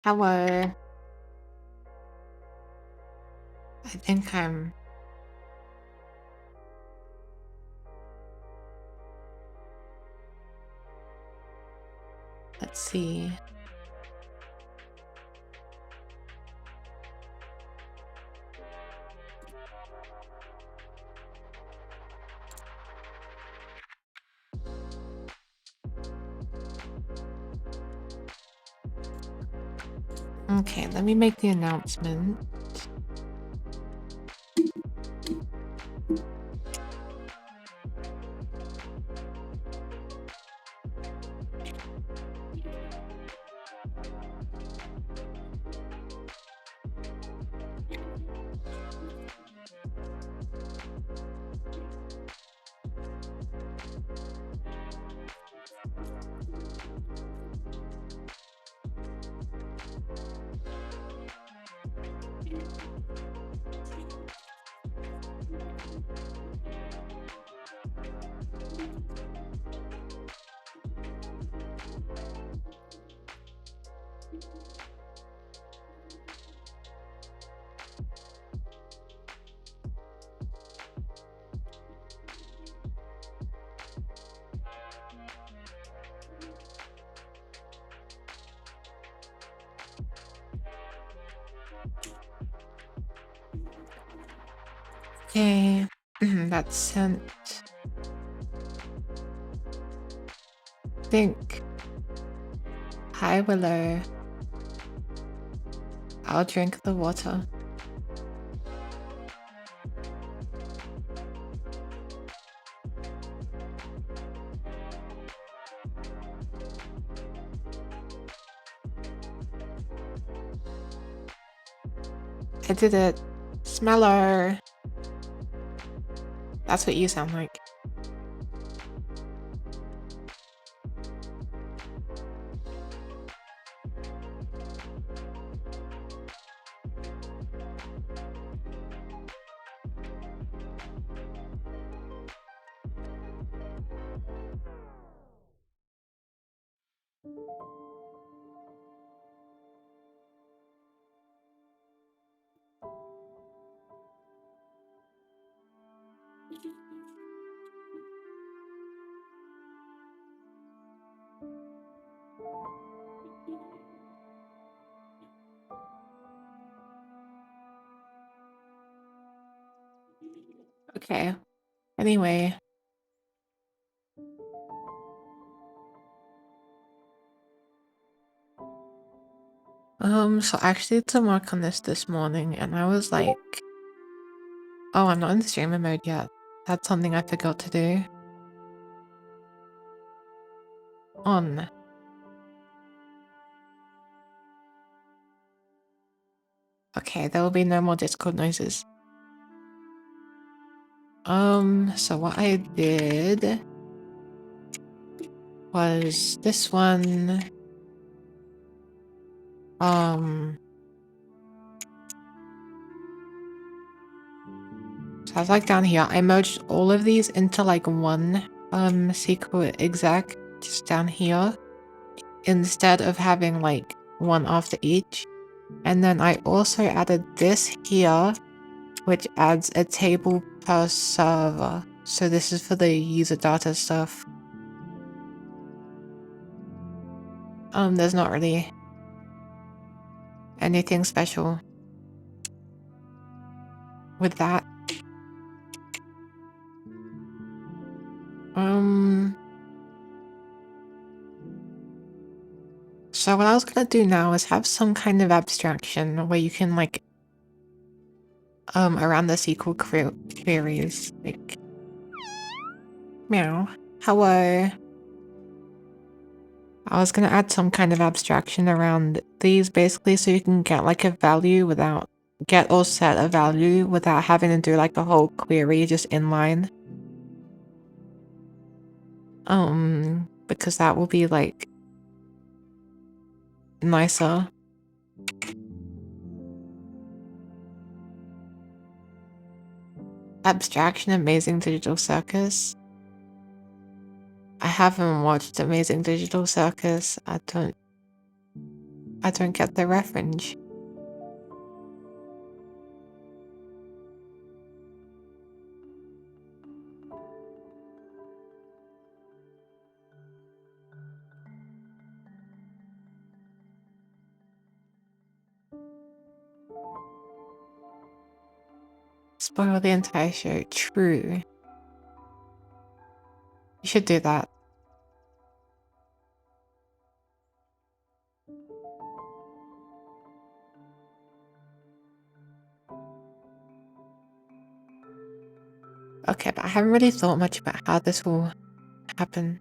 Hello. I think I'm. Let's see. Okay, let me make the announcement. Okay, that's sent. Think. Hi, Willow. I'll drink the water. I did it. Smeller. That's what you sound like. Okay. Anyway. So I actually did some work on this morning, and I was like, oh, I'm not in streamer mode yet. That's something I forgot to do. On. Okay, there will be no more Discord noises. So what I did was this one. So I was like down here. I merged all of these into like one secret exec just down here instead of having like one after each. And then I also added this here, which adds a table per server. So this is for the user data stuff. There's not really anything special with that. So what I was gonna do now is have some kind of abstraction where you can like around the SQL queries, like meow. Hello. I was gonna add some kind of abstraction around these basically so you can get like a value without get or set a value without having to do like a whole query just inline. Because that will be like nicer. Abstraction Amazing Digital Circus. I haven't watched Amazing Digital Circus. I don't. I don't get the reference. Spoil the entire show. True. You should do that. Okay, but I haven't really thought much about how this will happen.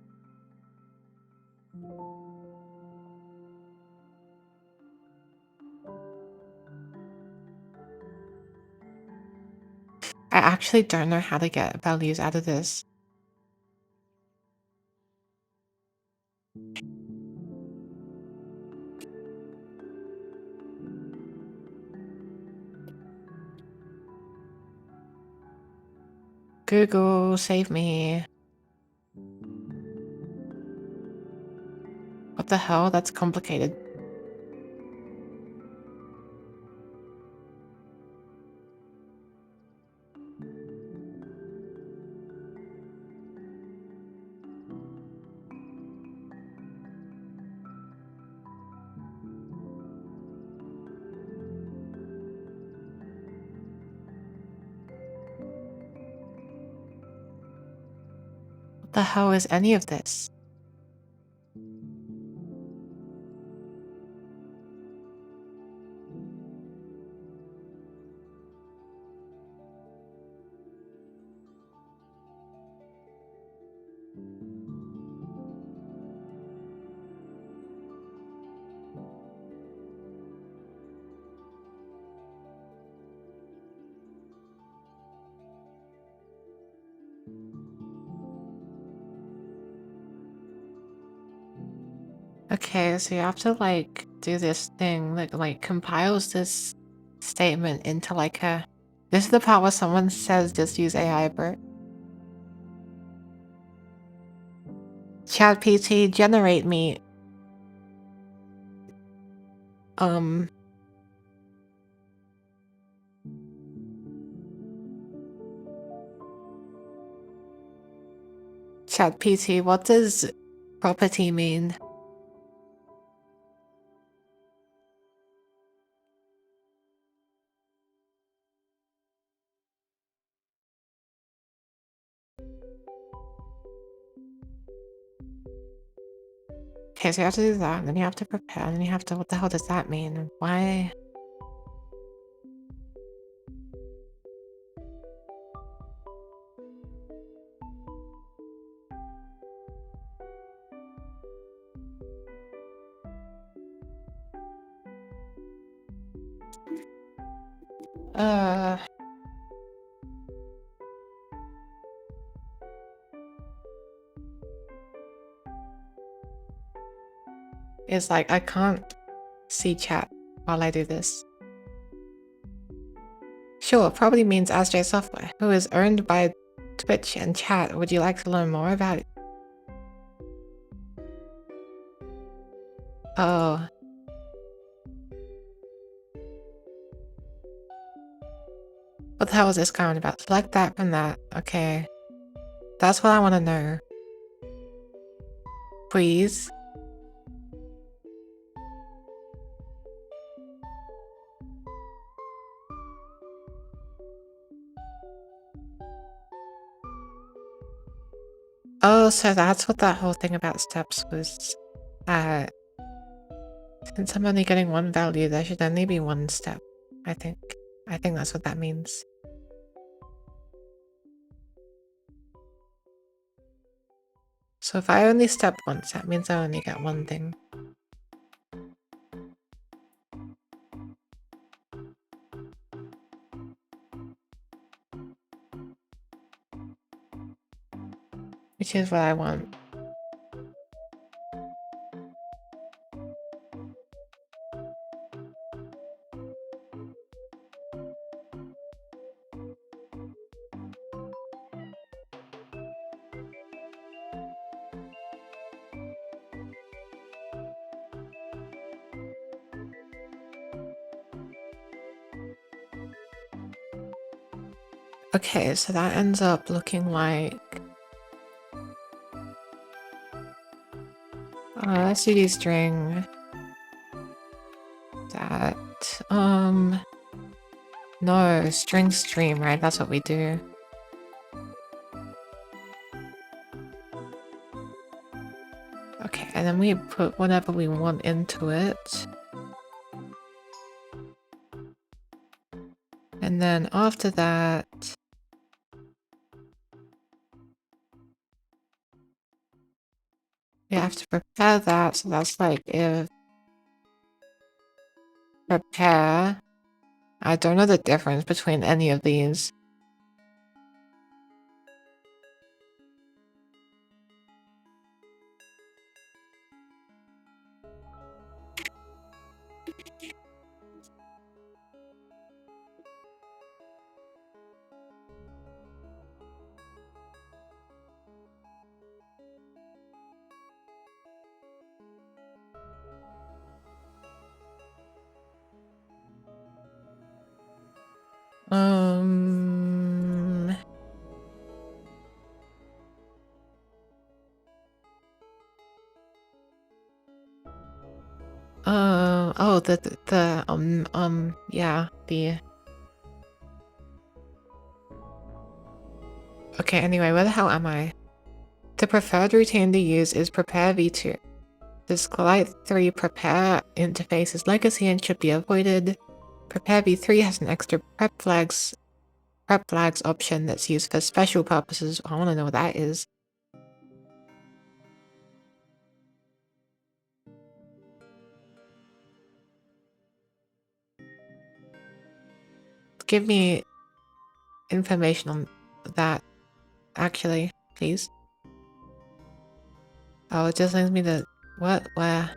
I actually don't know how to get values out of this. Google, save me. What the hell? That's complicated. What the hell is any of this? Okay, so you have to like do this thing that like compiles this statement into like a. This is the part where someone says just use AI, Bert. Chat PT generate me. Chat PT, what does property mean? Okay, so you have to do that, and then you have to prepare, and then you have to. What the hell does that mean? Why? It's like I can't see chat while I do this. Sure, probably means ASJ Software, who is owned by Twitch and chat. Would you like to learn more about it? Oh. What the hell is this comment about? Select that from that. Okay. That's what I want to know. Please. Oh, so that's what that whole thing about steps was. Since I'm only getting one value, there should only be one step, I think. I think that's what that means. So if I only step once, that means I only get one thing. Which is what I want. Okay, so that ends up looking like CD string that no, string stream, right? That's what we do. Okay, and then we put whatever we want into it. And then after that, we have to prepare that. So that's like if prepare. I don't know the difference between any of these. Oh, yeah, okay, anyway, where the hell am I? The preferred routine to use is prepare v2. The Skylight 3 prepare interface is legacy and should be avoided. Prepare v3 has an extra prep flags option that's used for special purposes. I want to know what that is. Give me information on that, actually, please. Oh, it just links me to... What? Where?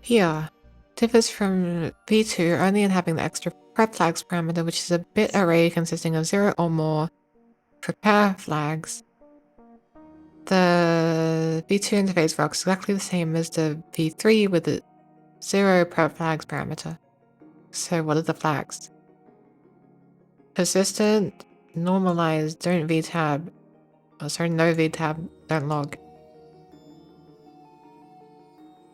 Here. Differs from v2 only in having the extra prep flags parameter, which is a bit array consisting of 0 or more prepare flags. The v2 interface works exactly the same as the v3 with the 0 prep flags parameter. So what are the flags? Persistent, normalized, don't vtab. Oh, sorry, no vtab, don't log.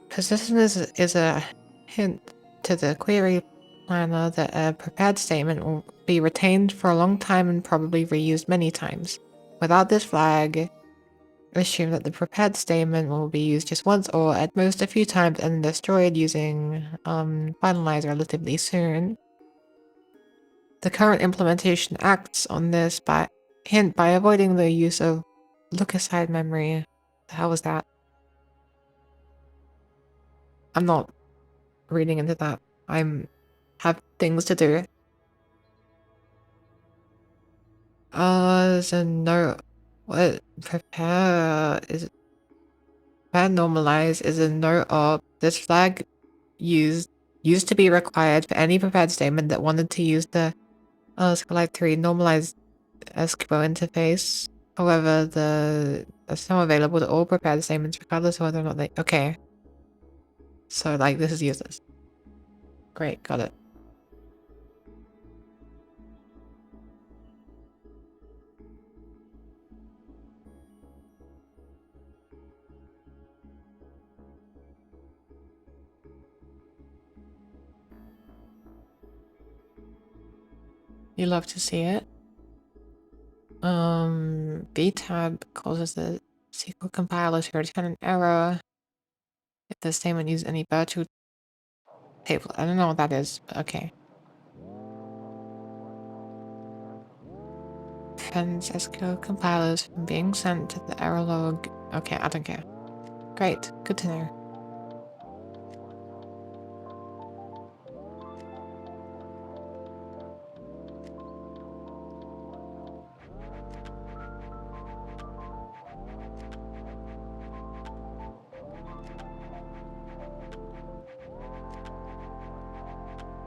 Persistent is a hint to the query planner that a prepared statement will be retained for a long time and probably reused many times. Without this flag, assume that the prepared statement will be used just once or at most a few times and destroyed using finalize relatively soon. The current implementation acts on this by avoiding the use of look-aside memory. The hell was that? I'm not reading into that. Have things to do. There's a no. What? Prepare normalize is a no op. This flag used to be required for any prepared statement that wanted to use the Skylight 3 normalized SQL interface. However, it's now available to all prepared statements regardless of whether or not they... Okay. So, like, this is useless. Great, got it. You love to see it. vtab causes the SQL compiler to return an error if the statement uses any virtual table. I don't know what that is, but okay. Prevents SQL compilers from being sent to the error log. Okay, I don't care. Great, good to know.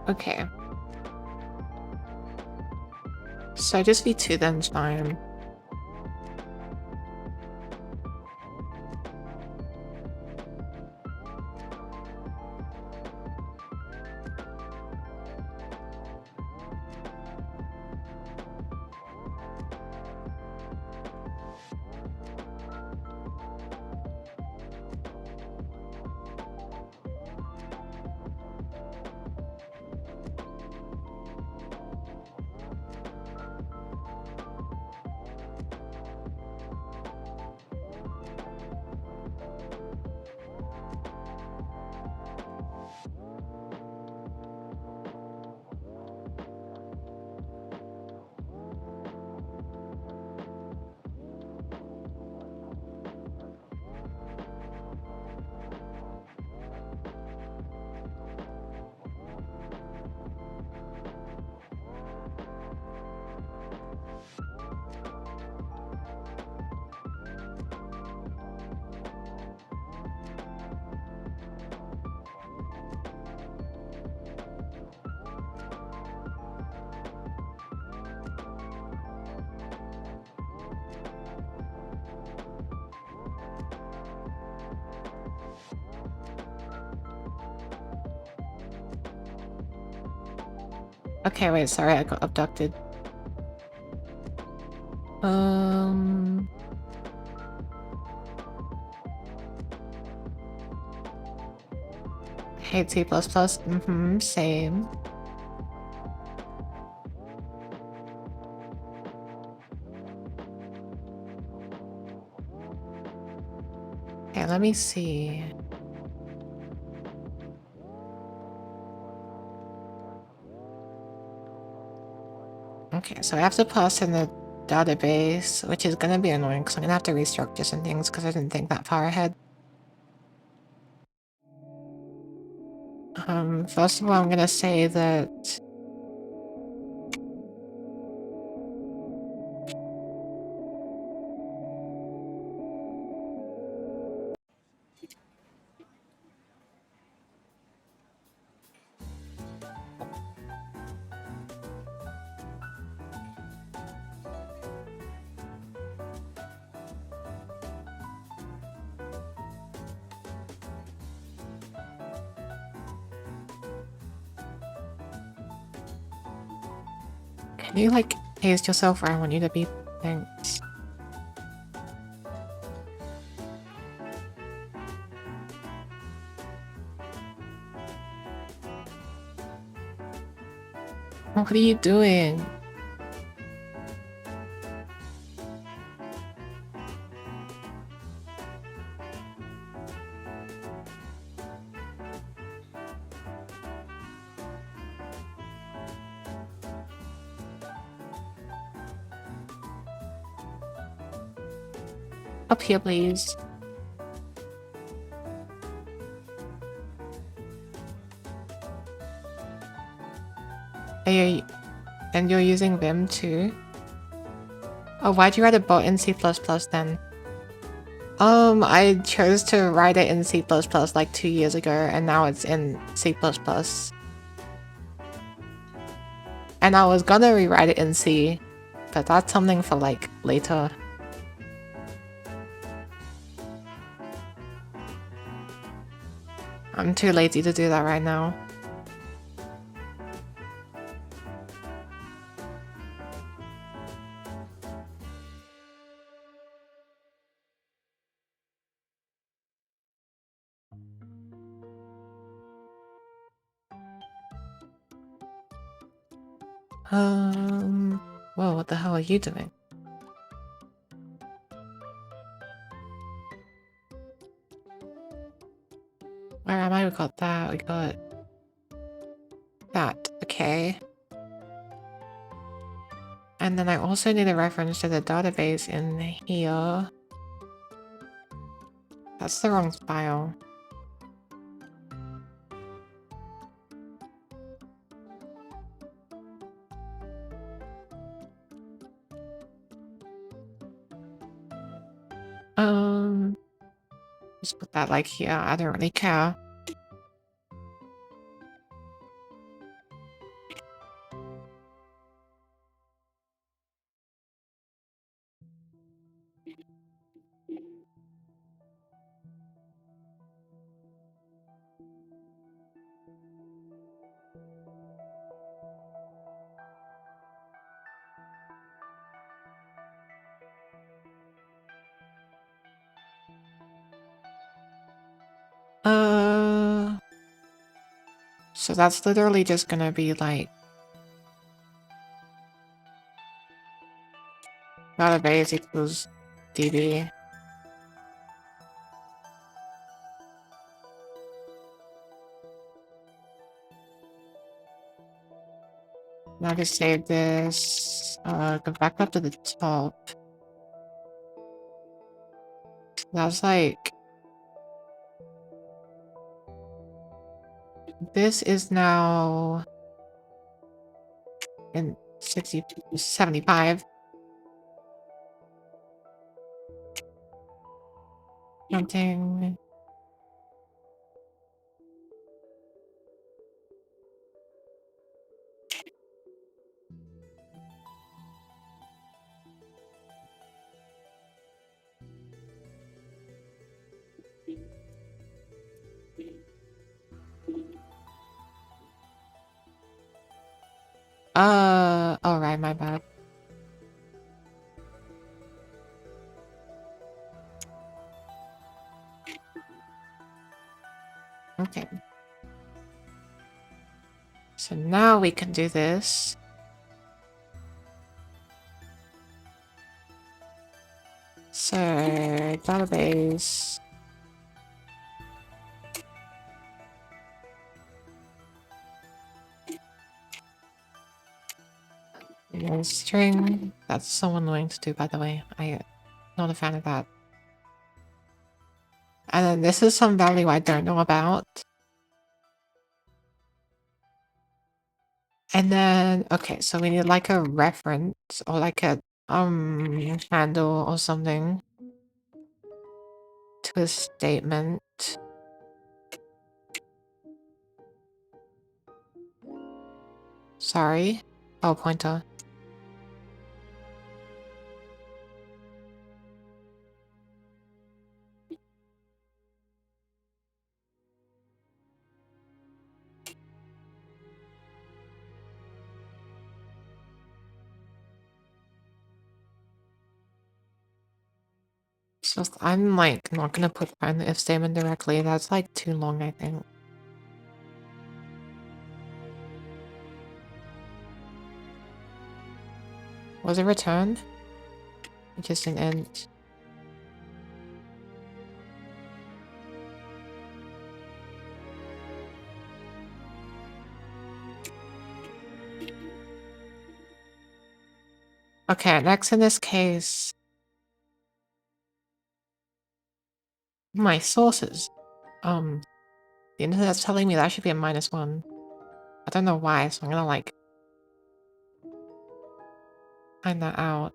Okay. So just v2 then's fine. Okay, wait, sorry, I got abducted. Hate C++. Same. Okay, let me see. Okay, so I have to pass in the database, which is gonna be annoying because I'm gonna have to restructure some things because I didn't think that far ahead. First of all, I'm gonna say that can you like paste yourself where I want you to be? Thanks. What are you doing? Up here, please. And you're using Vim too? Oh, why'd you write a bot in C++ then? I chose to write it in C++ like 2 years ago, and now it's in C++. And I was gonna rewrite it in C, but that's something for like later. I'm too lazy to do that right now. Whoa, what the hell are you doing? Where am I? We got that, we got that, okay. And then I also need a reference to the database in here. That's the wrong file. Just put that like here, I don't really care. So that's literally just gonna be like database equals DB. Now to save this, go back up to the top. That's like, this is now in 75. Something. Alright, my bad. Okay. So now we can do this. So, database. And string. That's so annoying to do, by the way. I'm not a fan of that. And then this is some value I don't know about. And then, okay, so we need like a reference or like a handle or something to a statement. Sorry. Oh, pointer. So I'm like not gonna put in the if statement directly. That's like too long, I think. Was it returned? Just an int. Okay, next in this case, my sources. The internet's telling me that should be a -1. I don't know why, so I'm gonna like find that out.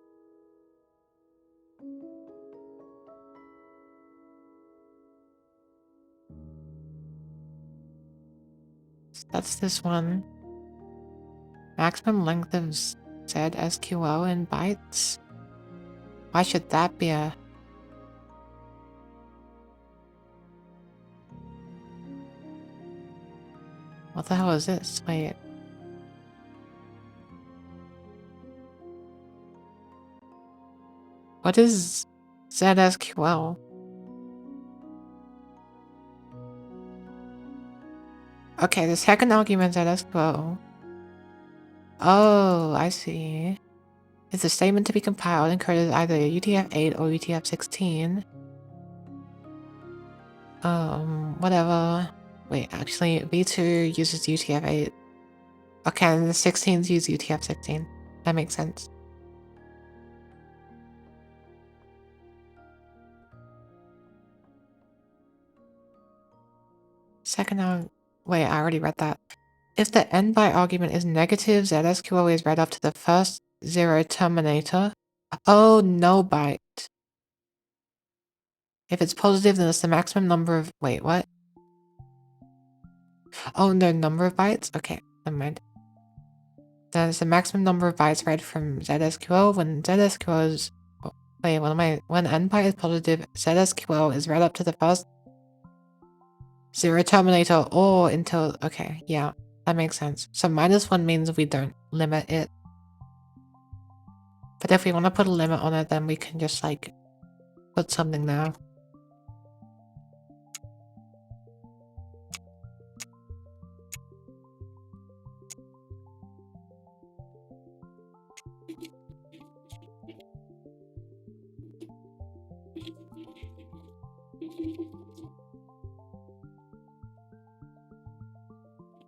So that's this one. Maximum length of ZSQL in bytes. Why should that be a... What the hell is this? Wait. What is ZSQL? Okay, the second argument ZSQL. Oh, I see. It's a statement to be compiled encoded as either UTF-8 or UTF-16. Whatever. Wait, actually, V2 uses UTF-8. Okay, and the 16s use UTF-16. That makes sense. Second arg... Wait, I already read that. If the end byte argument is negative, ZSQL is read up to the first 0 terminator. Oh, no byte. If it's positive, then it's the maximum number of... Wait, what? Oh, no, number of bytes? Okay, never mind. Then it's the maximum number of bytes read from ZSQL when ZSQL is... Wait, what am I... When end byte is positive, ZSQL is read up to the first 0 terminator or until... Okay, yeah, that makes sense. So -1 means we don't limit it. But if we want to put a limit on it, then we can just like put something there.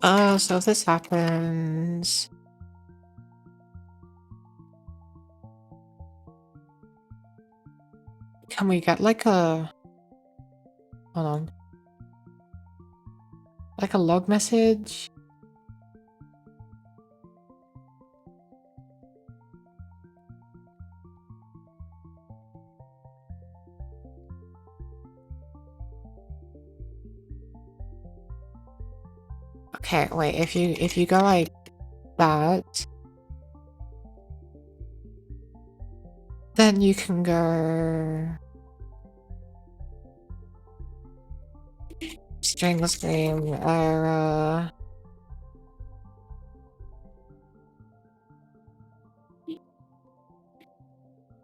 So if this happens... Can we get like a... Hold on. Like a log message? Okay, wait, if you go like that, then you can go string stream error.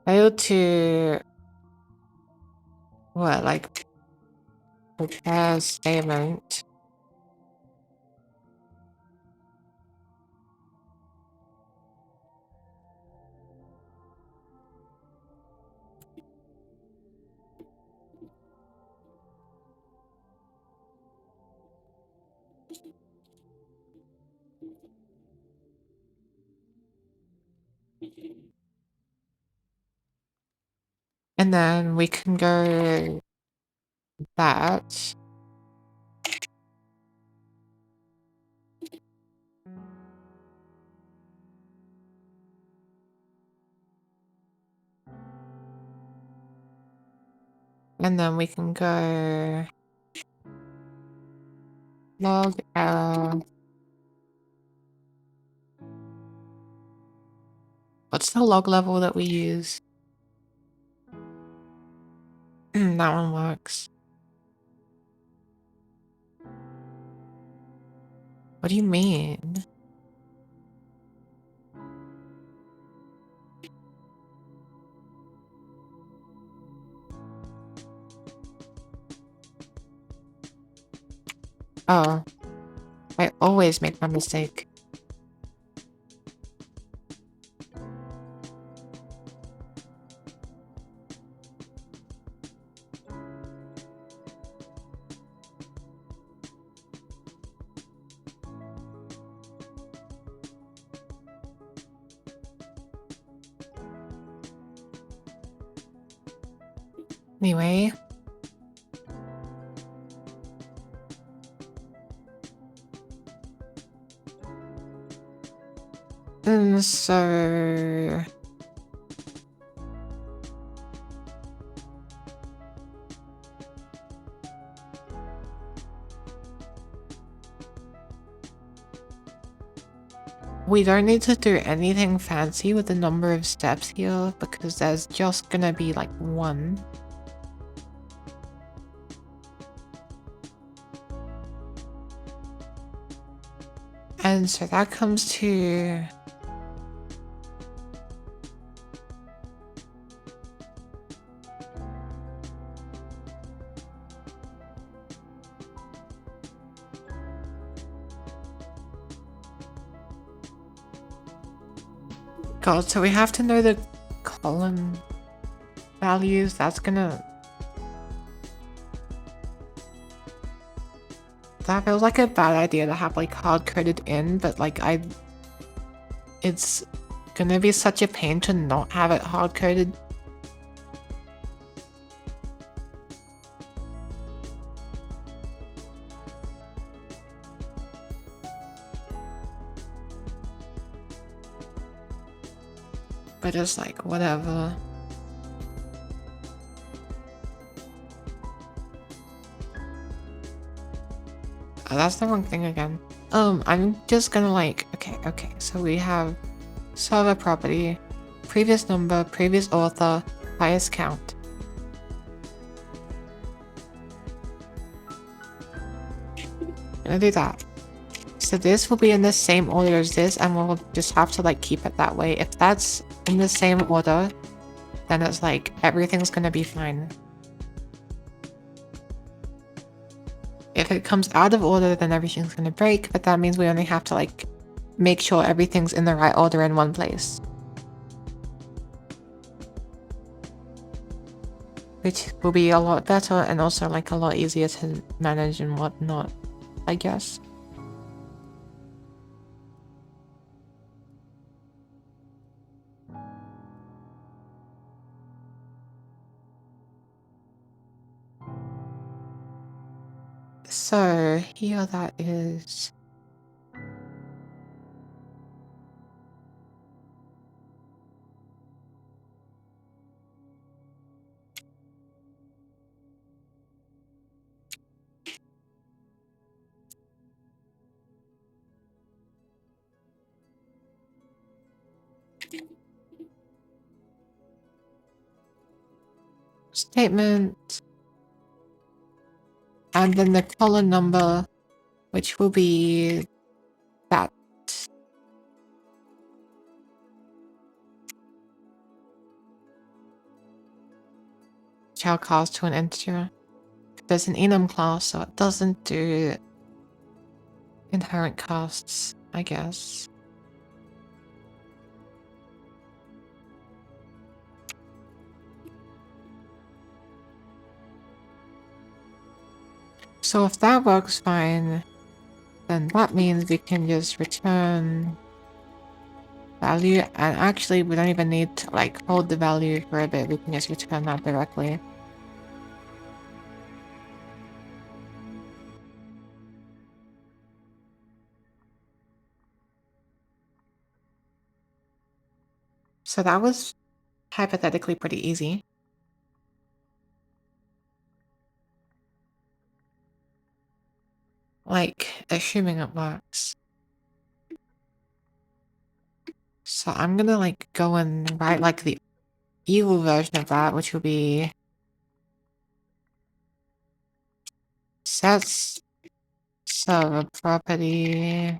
Failed to what, like prepare statement. And then we can go that. And then we can go log error. What's the log level that we use? That one works. What do you mean? Oh, I always make that mistake. Anyway. And so... we don't need to do anything fancy with the number of steps here because there's just gonna be like one. And so that comes to... God, so we have to know the column values. That's gonna... that feels like a bad idea to have like hard-coded in, but like it's gonna be such a pain to not have it hard-coded. But it's like, whatever. Oh, that's the wrong thing again. I'm just gonna like, okay, so we have server property, previous number, previous author, highest count. Gonna do that. So this will be in the same order as this, and we'll just have to like keep it that way. If that's in the same order, then it's like everything's gonna be fine. If it comes out of order, then everything's gonna break, but that means we only have to like make sure everything's in the right order in one place. Which will be a lot better and also like a lot easier to manage and whatnot, I guess. So here that is. Statement. And then the column number, which will be that. Child class to an integer. There's an enum class, so it doesn't do inherent casts, I guess. So if that works fine, then that means we can just return value, and actually we don't even need to like hold the value for a bit, we can just return that directly. So that was hypothetically pretty easy. Like, assuming it works. So I'm gonna like go and write like the evil version of that, which will be sets server property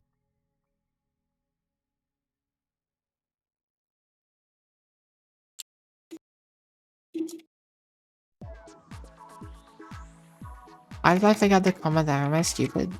why did I forget the comma there? Am I stupid?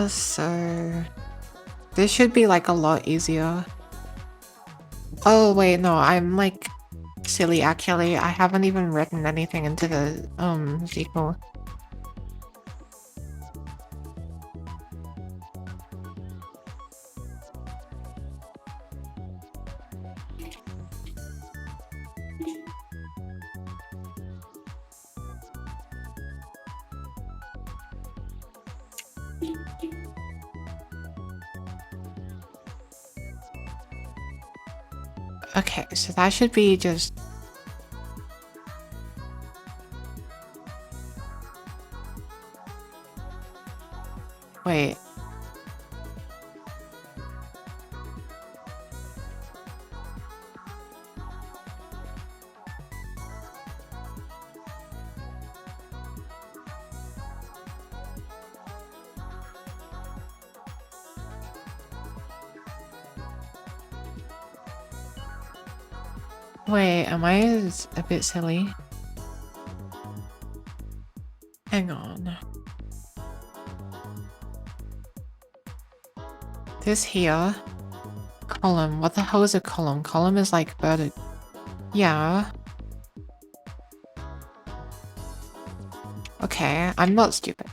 So this should be like a lot easier. Oh wait, no, I'm like silly actually. I haven't even written anything into the SQL. Okay, so that should be just wait. Wait, am I a bit silly? Hang on. This here column. What the hell is a column? Column is like verge. Yeah. Okay, I'm not stupid.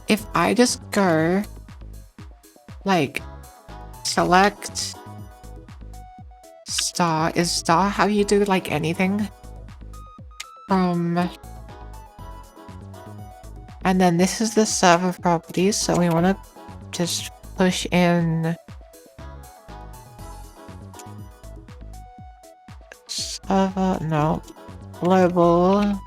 If I just go like select star, is star how you do like anything? And then this is the server properties, so we want to just push in server, no, global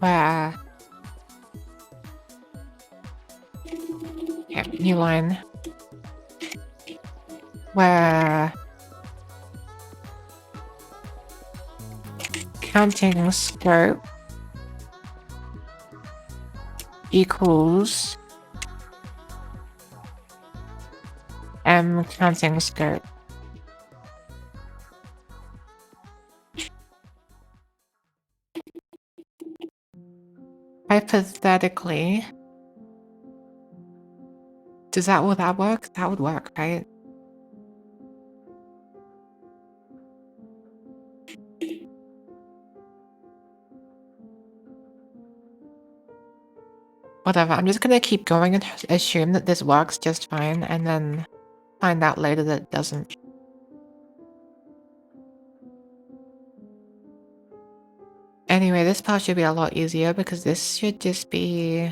where... Okay, new line. Where... counting scope equals M counting scope. Hypothetically, will that work? That would work, right? Whatever, I'm just gonna keep going and assume that this works just fine, and then find out later that it doesn't. Anyway, this part should be a lot easier because this should just be...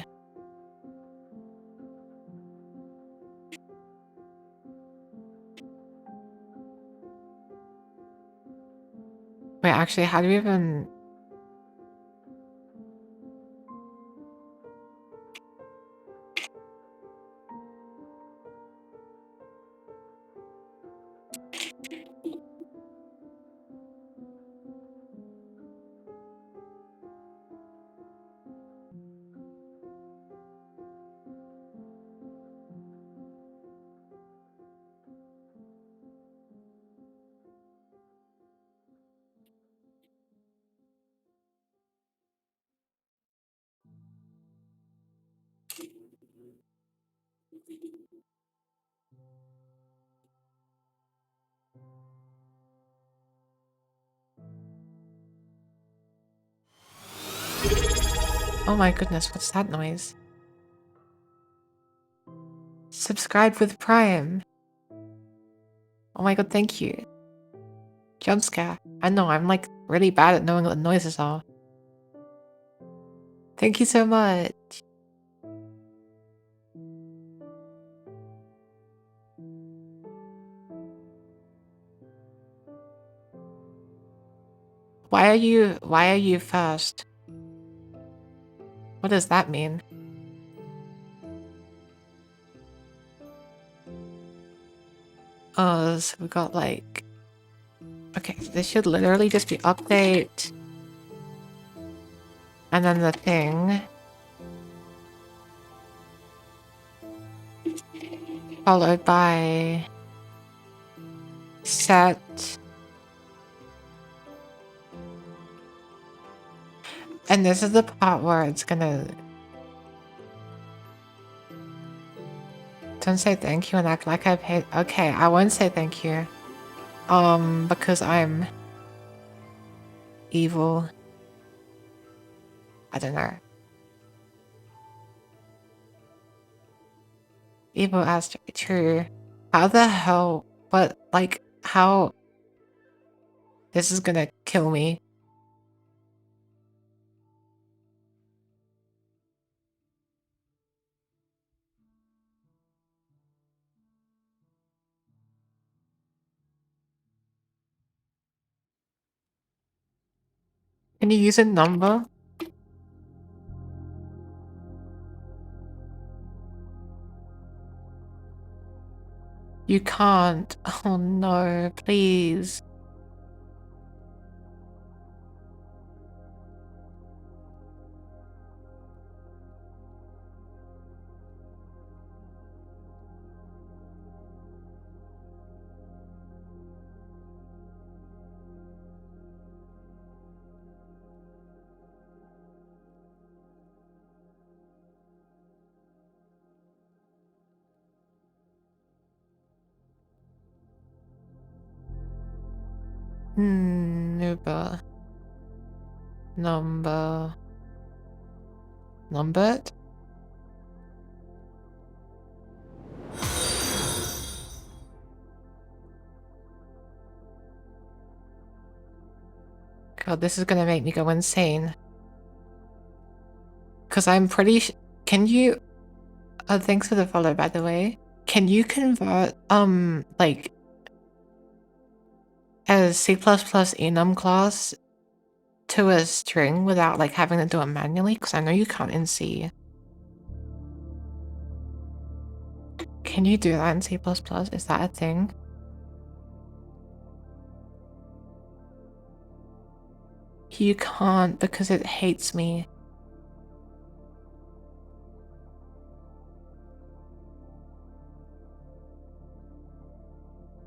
Wait, actually, how do we even... Oh my goodness, what's that noise? Subscribe with Prime. Oh my god, thank you. Jump scare. I know, I'm like really bad at knowing what the noises are. Thank you so much. Why are you first? What does that mean? Oh, so we got like... Okay, so this should literally just be update. And then the thing. Followed by... set. And this is the part where it's gonna... Don't say thank you and act like I paid... Okay, I won't say thank you. Because I'm... evil. I don't know. Evil as true. How the hell... But, like, how... This is gonna kill me. Can you use a number? You can't. Oh no, please. Number. Numbered? God, this is gonna make me go insane. Cause I'm pretty can you... thanks for the follow, by the way. Can you convert, like... a C++ enum class to a string without like having to do it manually? Because I know you can't in C. Can you do that in C++? Is that a thing? You can't because it hates me.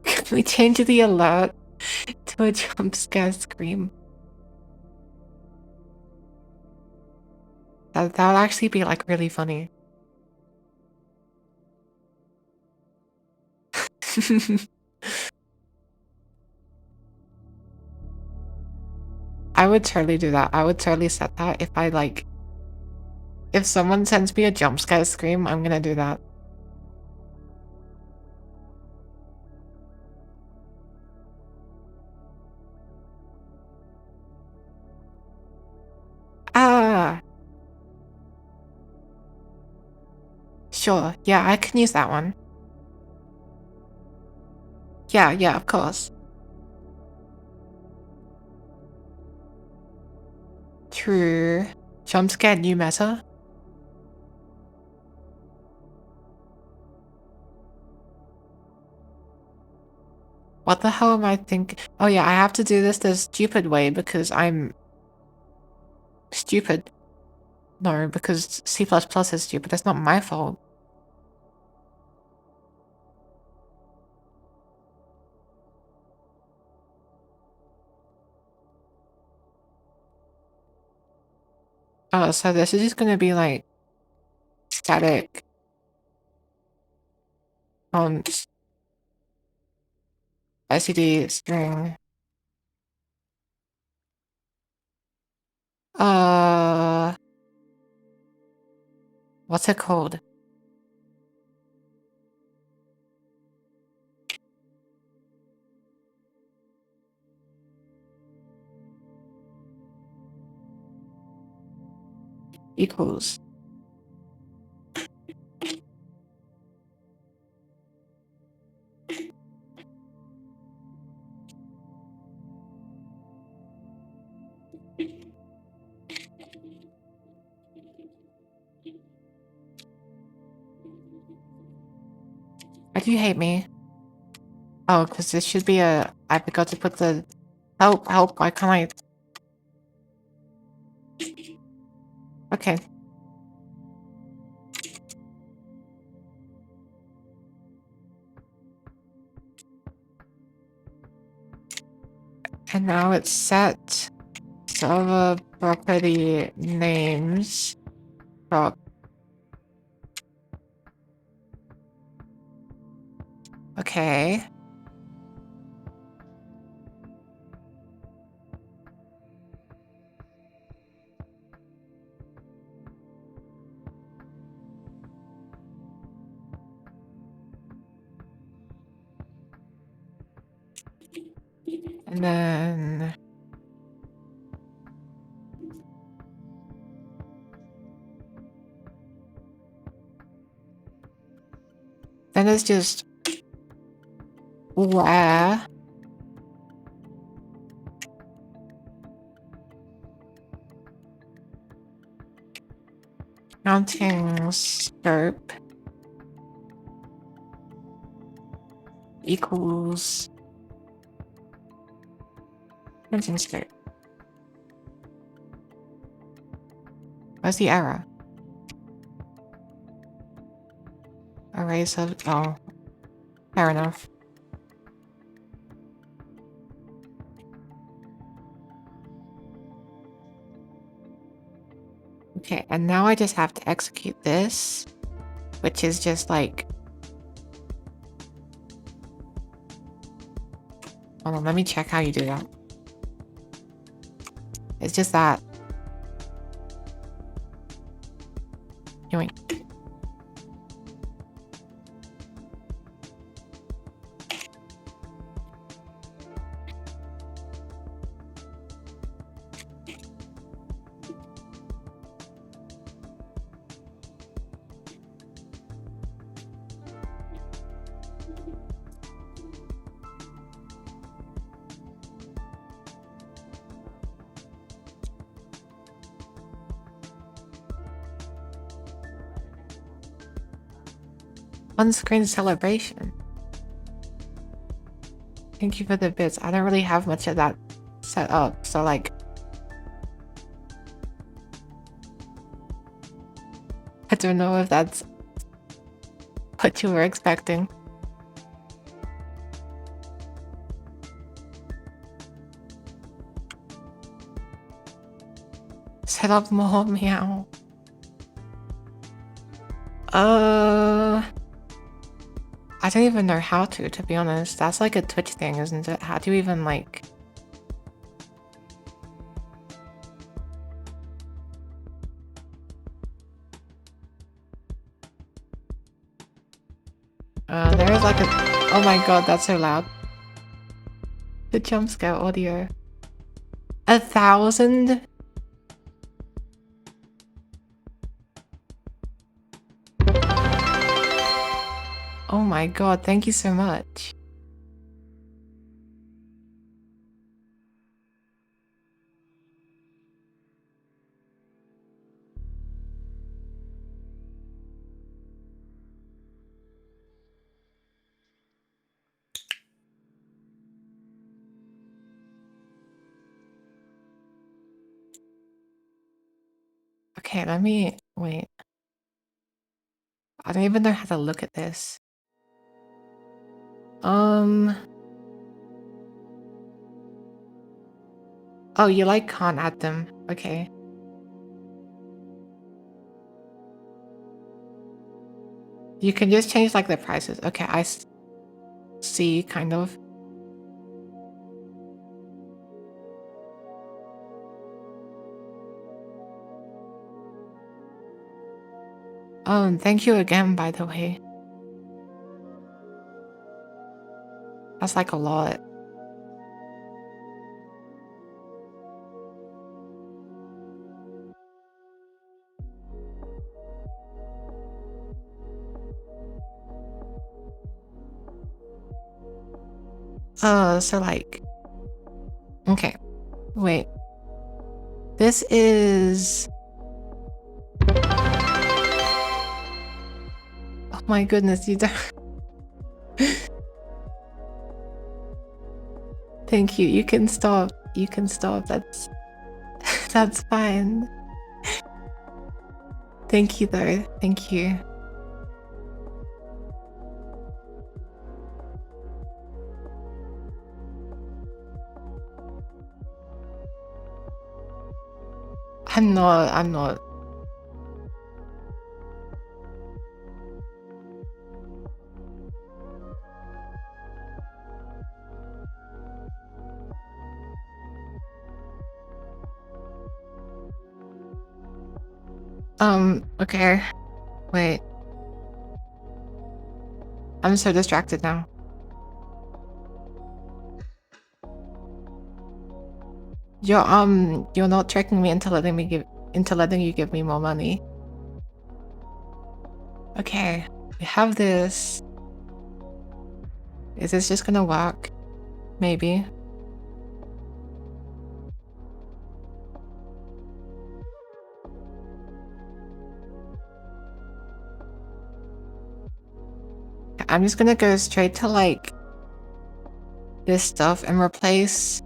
Can we change the alert to a jump scare scream? That would actually be like really funny. I would totally do that. I would totally set that if I like... If someone sends me a jump scare scream, I'm gonna do that. Ah! Sure, yeah, I can use that one. Yeah, of course. True. Jump scare new meta? What the hell am I thinking? Oh yeah, I have to do this the stupid way because I'm... stupid. No, because C++ is stupid. That's not my fault. Oh, so this is just gonna be like... static... SED string... What's it called? Equals. Why do you hate me? Oh, because this should be a... I forgot to put the... Help, why can't I... Okay. And now it's set server property names prop. Okay. And then... then it's just... where... counting scope equals... counting scope. Where's the error? Erase of... oh. Fair enough. Okay, and now I just have to execute this, which is just like... hold on, let me check how you do that. It's just that. Yoink. On-screen celebration. Thank you for the bits. I don't really have much of that set up, so like... I don't know if that's what you were expecting. Set up more meow. I don't even know how to be honest. That's like a Twitch thing, isn't it? How do you even like... there is like a... Oh my god, that's so loud. The jump scare audio. 1,000? Oh my god, thank you so much. Okay, let me... Wait. I don't even know how to look at this. Oh, you like can't add them. Okay. You can just change like the prices. Okay, I see, kind of. Thank you again, by the way. That's like a lot. So like... Okay. Wait. This is... Oh my goodness, you don't... Thank you. You can stop. You can stop. That's... That's fine. Thank you though. Thank you. I'm not. Okay. Wait. I'm so distracted now. You're not tricking me into letting you give me more money. Okay. We have this. Is this just gonna work? Maybe. I'm just gonna go straight to like this stuff and replace...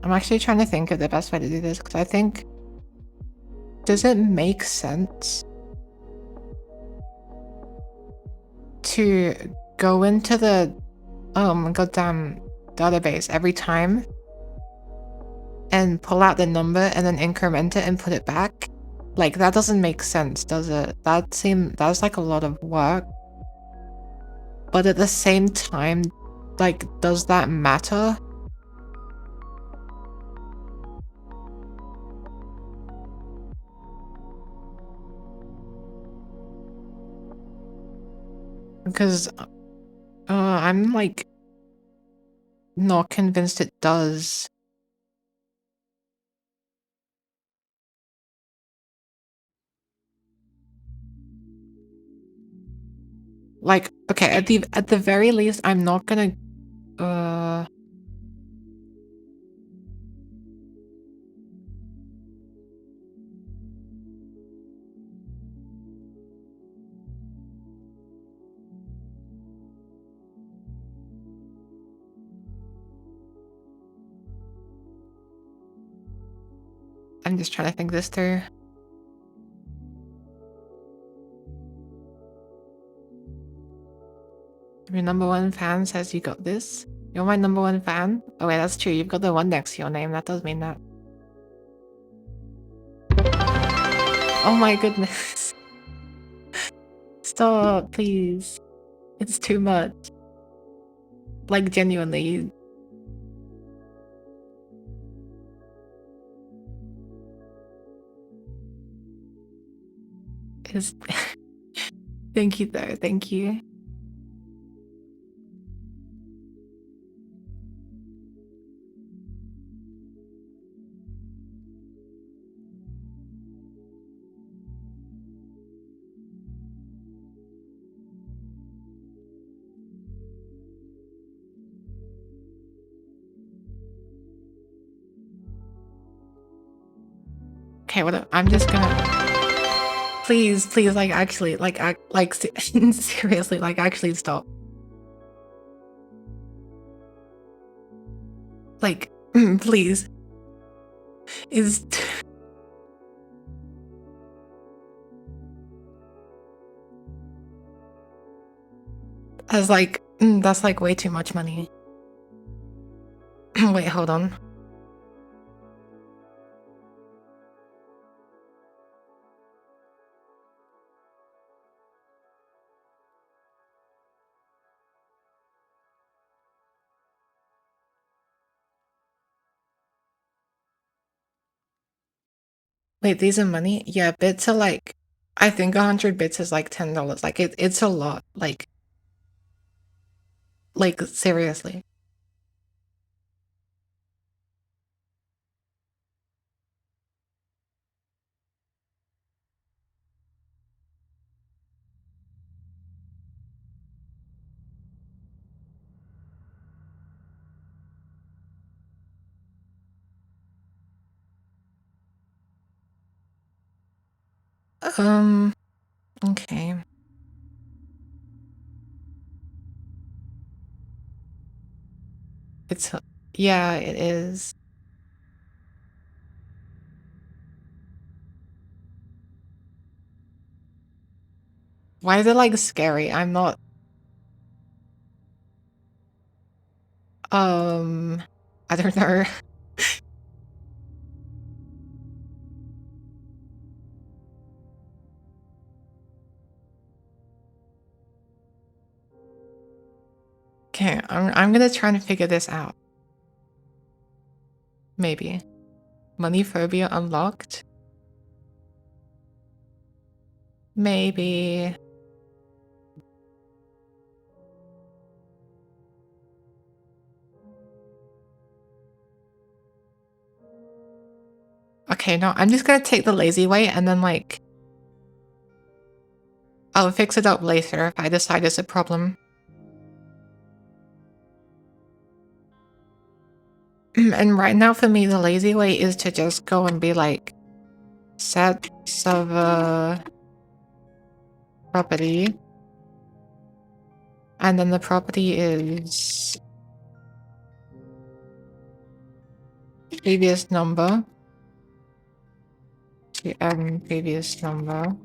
I'm actually trying to think of the best way to do this because I think... Does it make sense to go into the goddamn database every time and pull out the number and then increment it and put it back? Like, that doesn't make sense, does it? That's like a lot of work. But at the same time, like, does that matter? Because I'm like not convinced it does. Like, okay, at the very least, I'm not gonna I'm just trying to think this through. Your number one fan says you got this. You're my number one fan? Oh wait, that's true. You've got the one next to your name. That does mean that. Oh my goodness. Stop, please. It's too much. Like, genuinely. Is Thank you though, thank you. Okay, I'm just gonna please, like actually, seriously, like actually stop. Like, please. Is that's like way too much money. Wait, hold on. Wait, these are money? Yeah, bits are like, I think 100 bits is like $10. Like it's a lot. Like seriously. Okay. It's yeah, it is. Why is it like scary? I'm not I don't know. Okay, I'm gonna try to figure this out. Maybe. Money phobia unlocked? Maybe. Okay, no, I'm just gonna take the lazy way and then like I'll fix it up later if I decide it's a problem. And right now for me, the lazy way is to just go and be like, set server property. And then the property is previous number. To add previous number.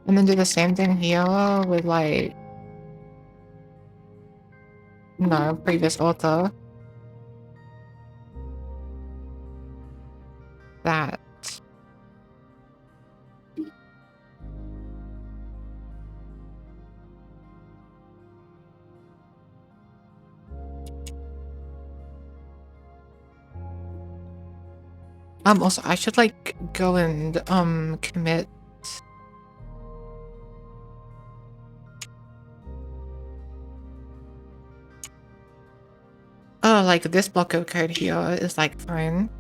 And then do the same thing here with like, no, previous author. That. Also, I should like go and commit. Oh, like this block of code here is like fine.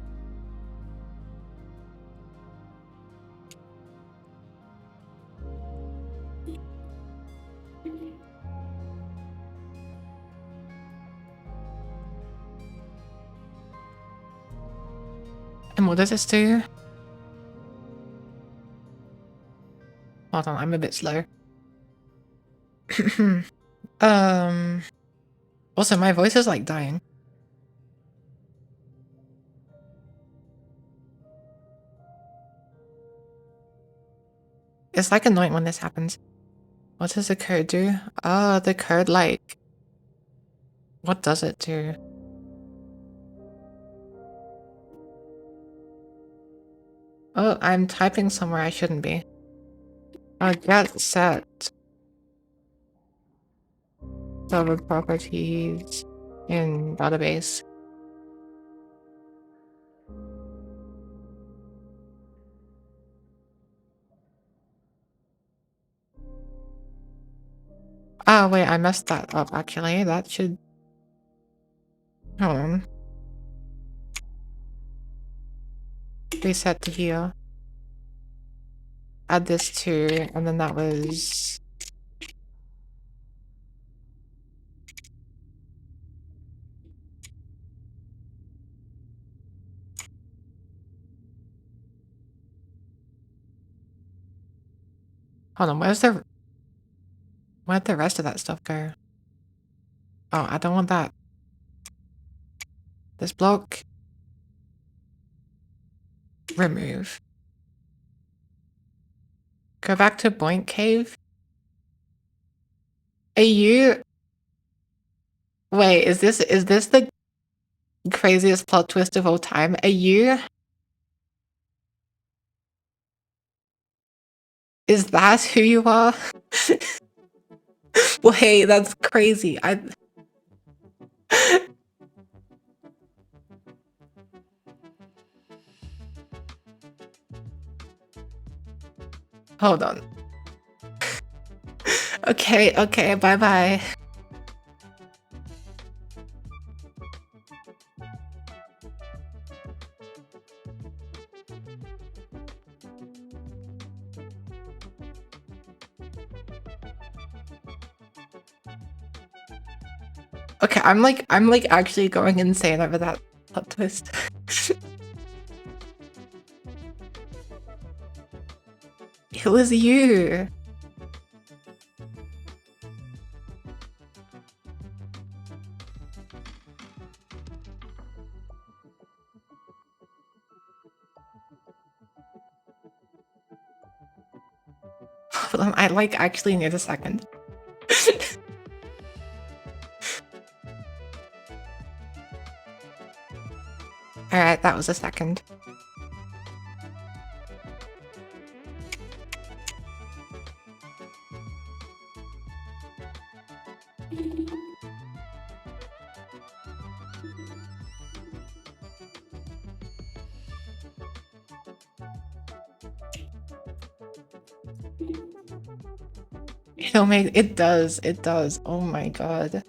And what does this do? Hold on, I'm a bit slow. Also, my voice is like dying. It's like annoying when this happens. What does the code do? Oh, the code, like... What does it do? Oh, I'm typing somewhere I shouldn't be. Get set. Server properties in database. Oh, wait, I messed that up, actually. That should... Hold on. Reset to here. Add this to, and then that was... Hold on, where'd the rest of that stuff go? Oh, I don't want that. This block. Remove. Go back to Boink Cave. Are you... Wait, is this the craziest plot twist of all time? Are you... Is that who you are? Wait, that's crazy. Hold on. Okay, bye-bye. Okay, I'm like actually going insane over that plot twist. It was you. Hold on, I like actually need a second. Alright, that was a second. It'll make it does. Oh my god.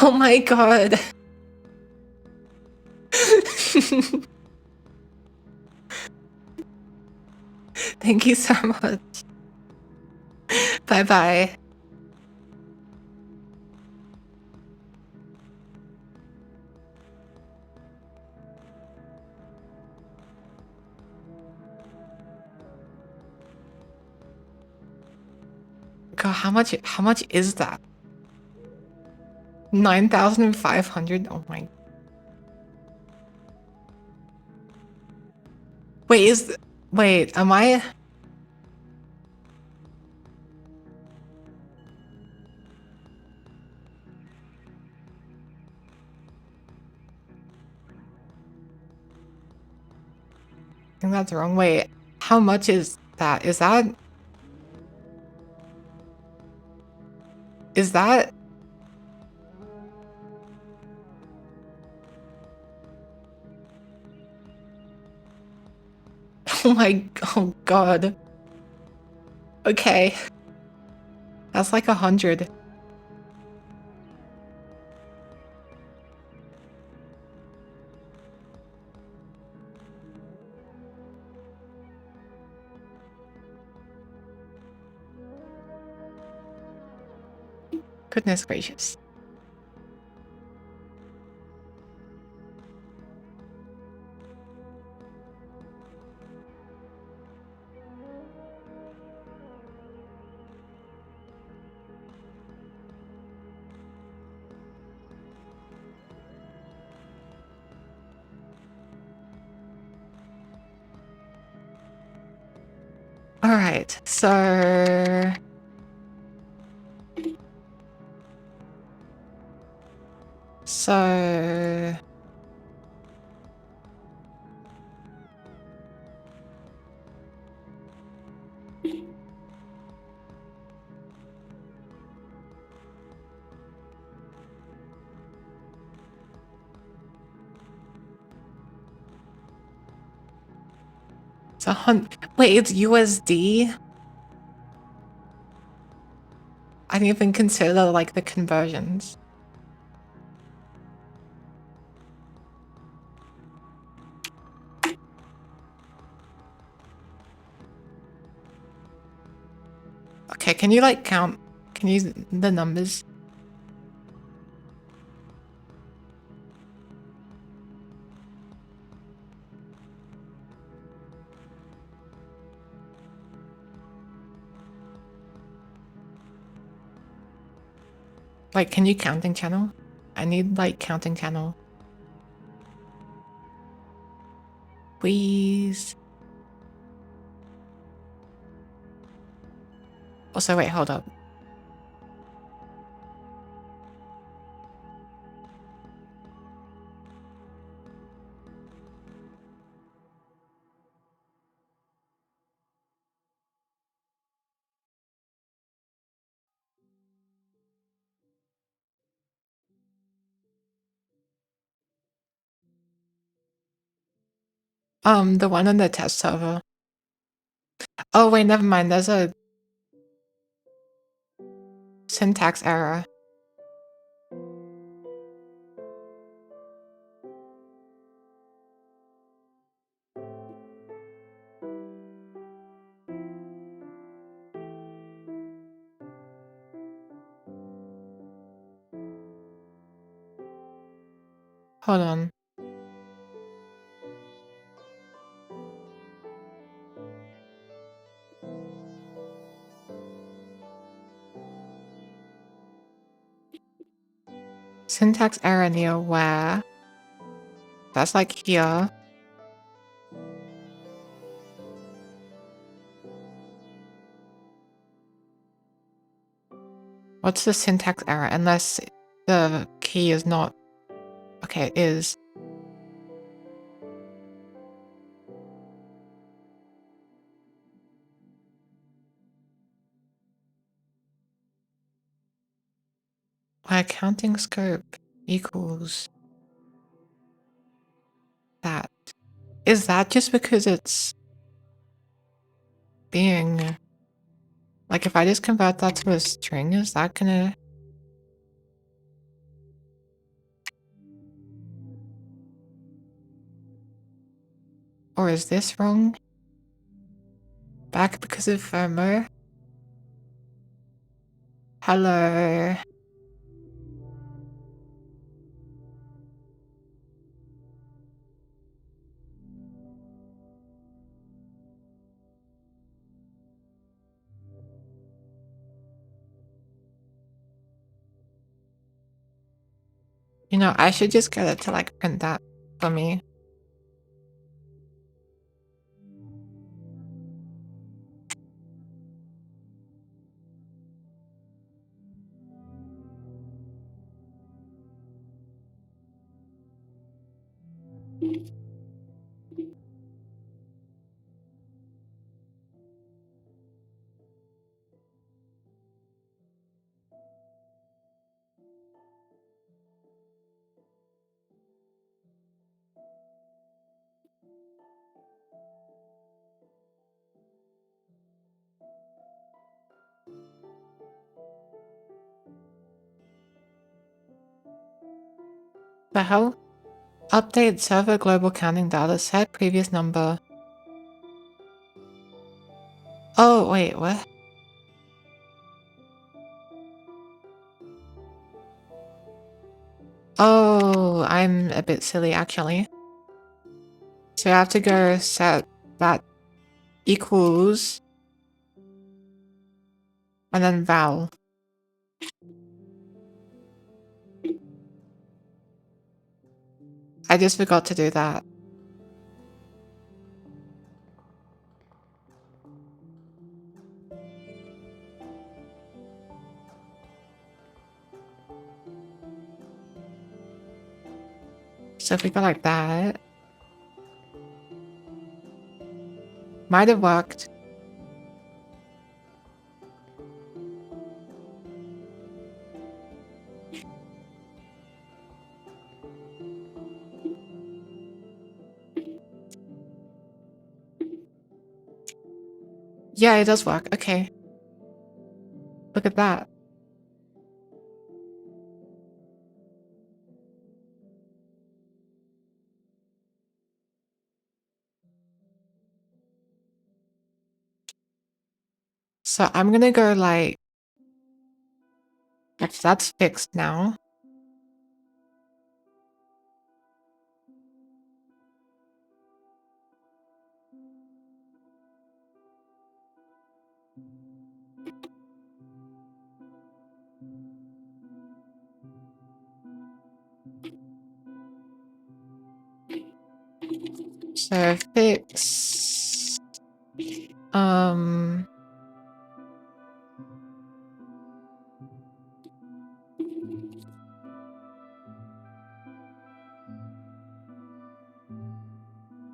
Oh my god. Thank you so much. Bye bye. God, how much is that? 9,500? Oh my. Wait, am I? I think that's wrong. Wait, how much is that? Is that? Oh god. Okay. That's like 100. Goodness gracious. Alright, so... Wait, it's USD? I didn't even consider like the conversions. Okay, can you like count? Can you use the numbers? Like, can you counting channel? I need like counting channel. Please. Also, wait, hold up. The one on the test server. Oh wait, never mind. There's a syntax error. Hold on. Syntax error near where? That's like here. What's the syntax error? Unless the key is not... Okay, it is. Where counting scope equals that. Is that just because it's being... Like if I just convert that to a string, is that gonna... Or is this wrong? Back because of FOMO? Hello. You know, I should just get it to like print that for me. The hell? Update server global counting data set, previous number. Oh, wait, what? Oh, I'm a bit silly actually. So I have to go set that equals and then val. I just forgot to do that. So if we go like that, might have worked. Yeah, it does work. Okay. Look at that. So I'm gonna go like, that's fixed now. So fix,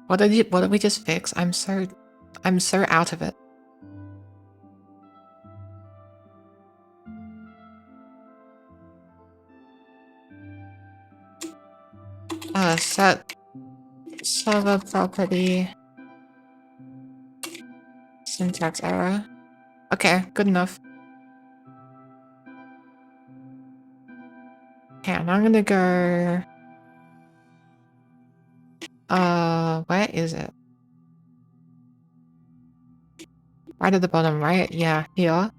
what did we just fix? I'm so out of it. Set server property syntax error. Okay, good enough. Okay, and I'm gonna go, where is it? Right at the bottom, right? Yeah, here.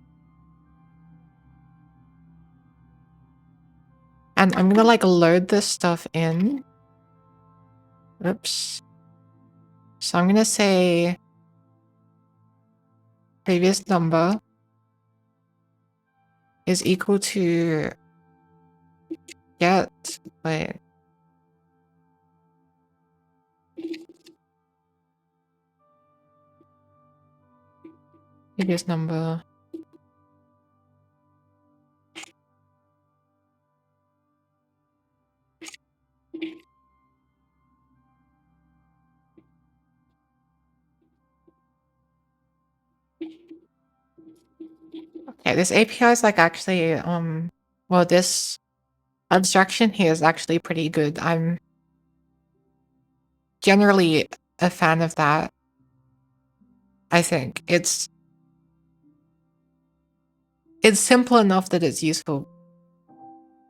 And I'm gonna like load this stuff in. Oops. So I'm gonna say previous number is equal to get, wait, previous number. Okay, this API is like actually, well, this abstraction here is actually pretty good. I'm generally a fan of that. I think it's simple enough that it's useful.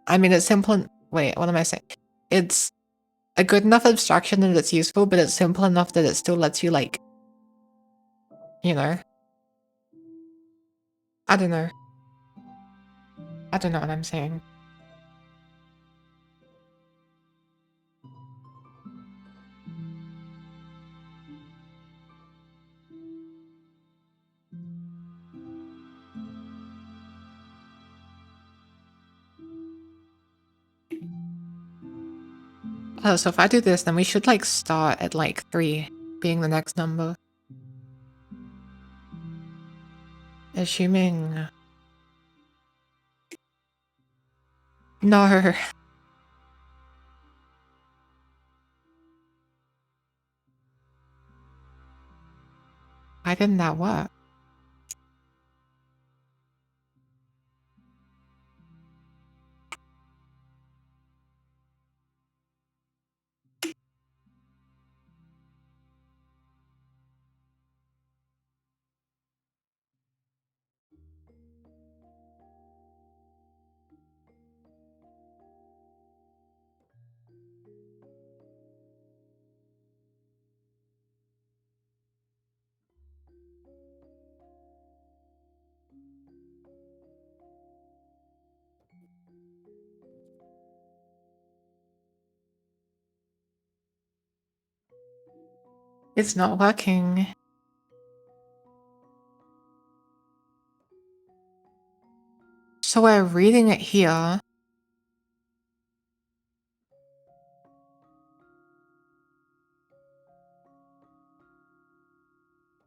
I mean, it's simple. Wait, what am I saying? It's a good enough abstraction that it's useful, but it's simple enough that it still lets you like, you know. I don't know. I don't know what I'm saying. Oh, so if I do this, then we should like start at like 3 being the next number. Assuming... No. Why didn't that work? It's not working. So we're reading it here.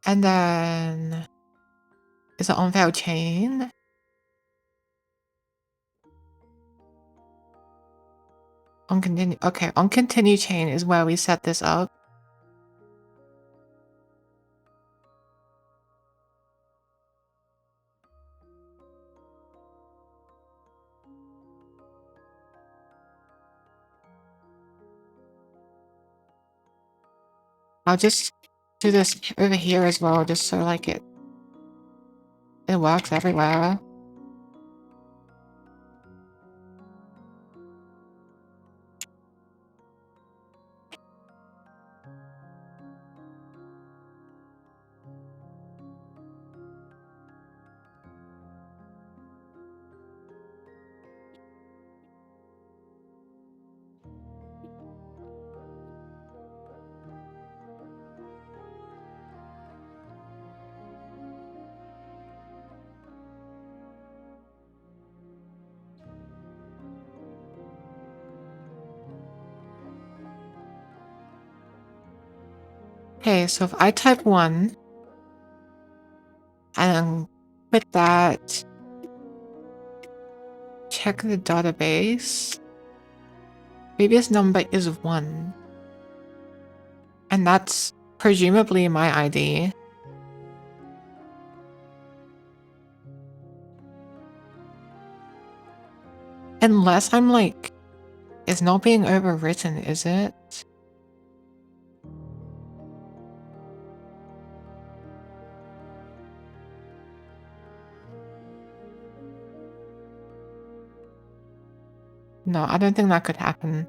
And then is it on failed chain? On continue. Okay, on continue chain is where we set this up. I'll just do this over here as well, just so like it works everywhere. Okay, so if I type 1 and with that, check the database. Previous number is 1. And that's presumably my ID. Unless I'm like, it's not being overwritten, is it? No, I don't think that could happen.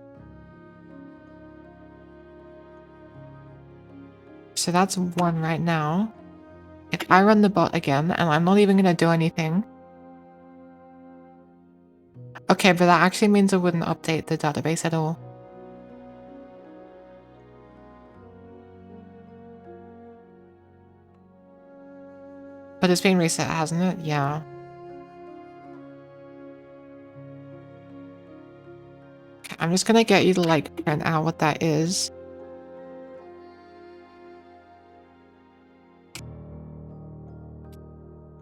So that's 1 right now. If I run the bot again, and I'm not even gonna do anything. Okay, but that actually means it wouldn't update the database at all. But it's been reset, hasn't it? Yeah. Okay, I'm just gonna get you to like print out what that is.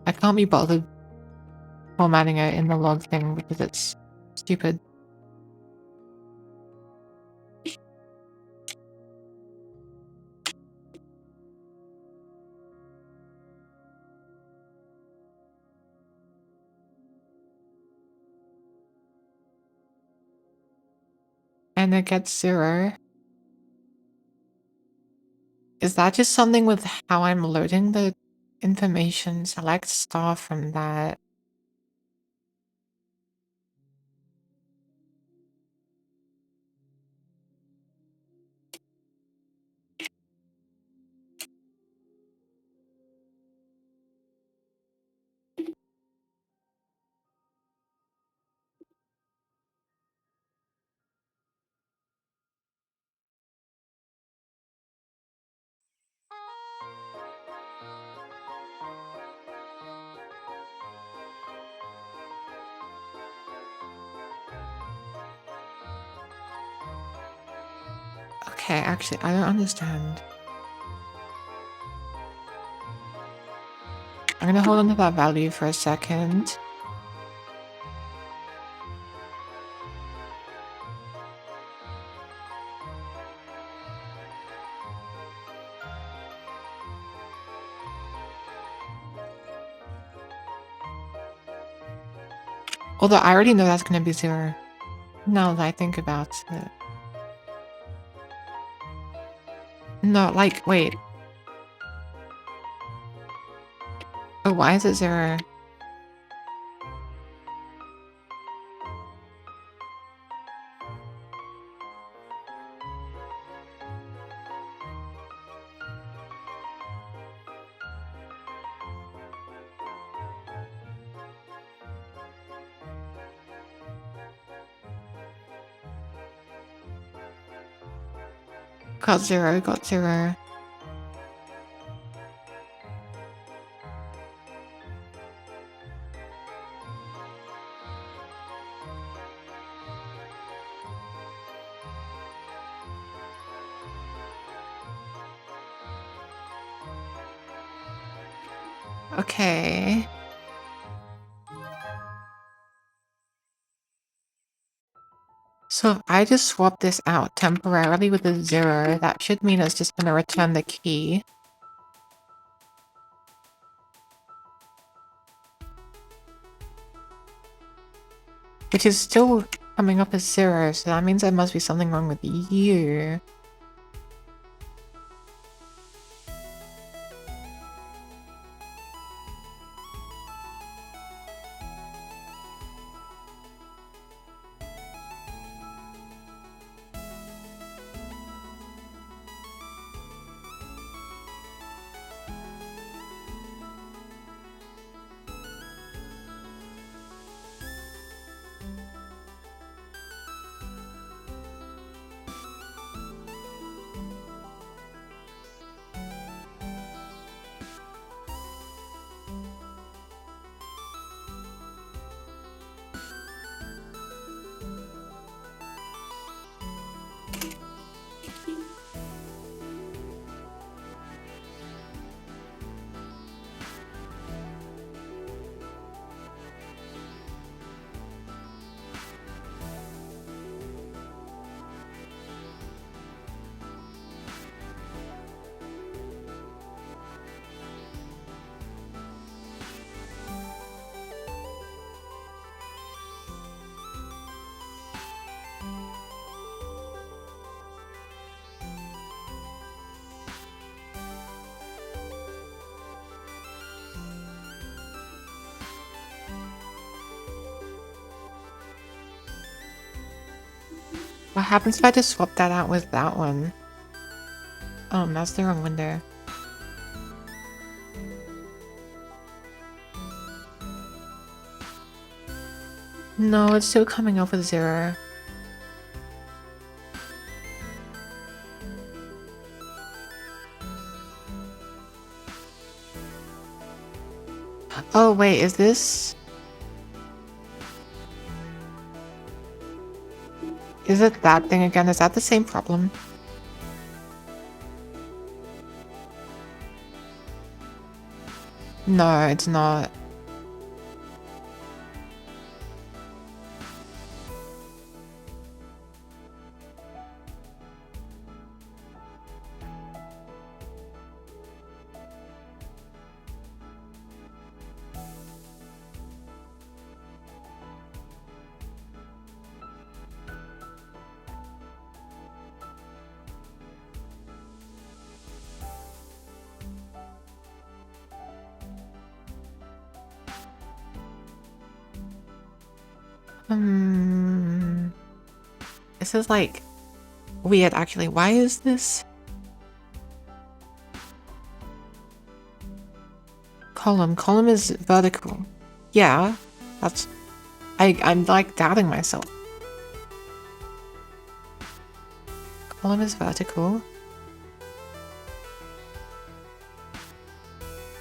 I can't be bothered formatting it in the log thing because it's stupid. And it gets 0. Is that just something with how I'm loading the information? Select star from that. Okay, actually, I don't understand. I'm gonna hold on to that value for a second. Although I already know that's gonna be 0. Now that I think about it. No, like, wait. Oh, why is it 0? Got 0, got 0. Okay. So if I just swap this out temporarily with a 0, that should mean it's just gonna return the key. Which is still coming up as 0, so that means there must be something wrong with you. What happens if I just swap that out with that one? Oh, that's the wrong window. No, it's still coming up with 0. Oh, wait, is this... Is it that thing again? Is that the same problem? No, it's not. This is like weird actually. Why is this column? Column is vertical. Yeah, that's I'm like doubting myself. Column is vertical.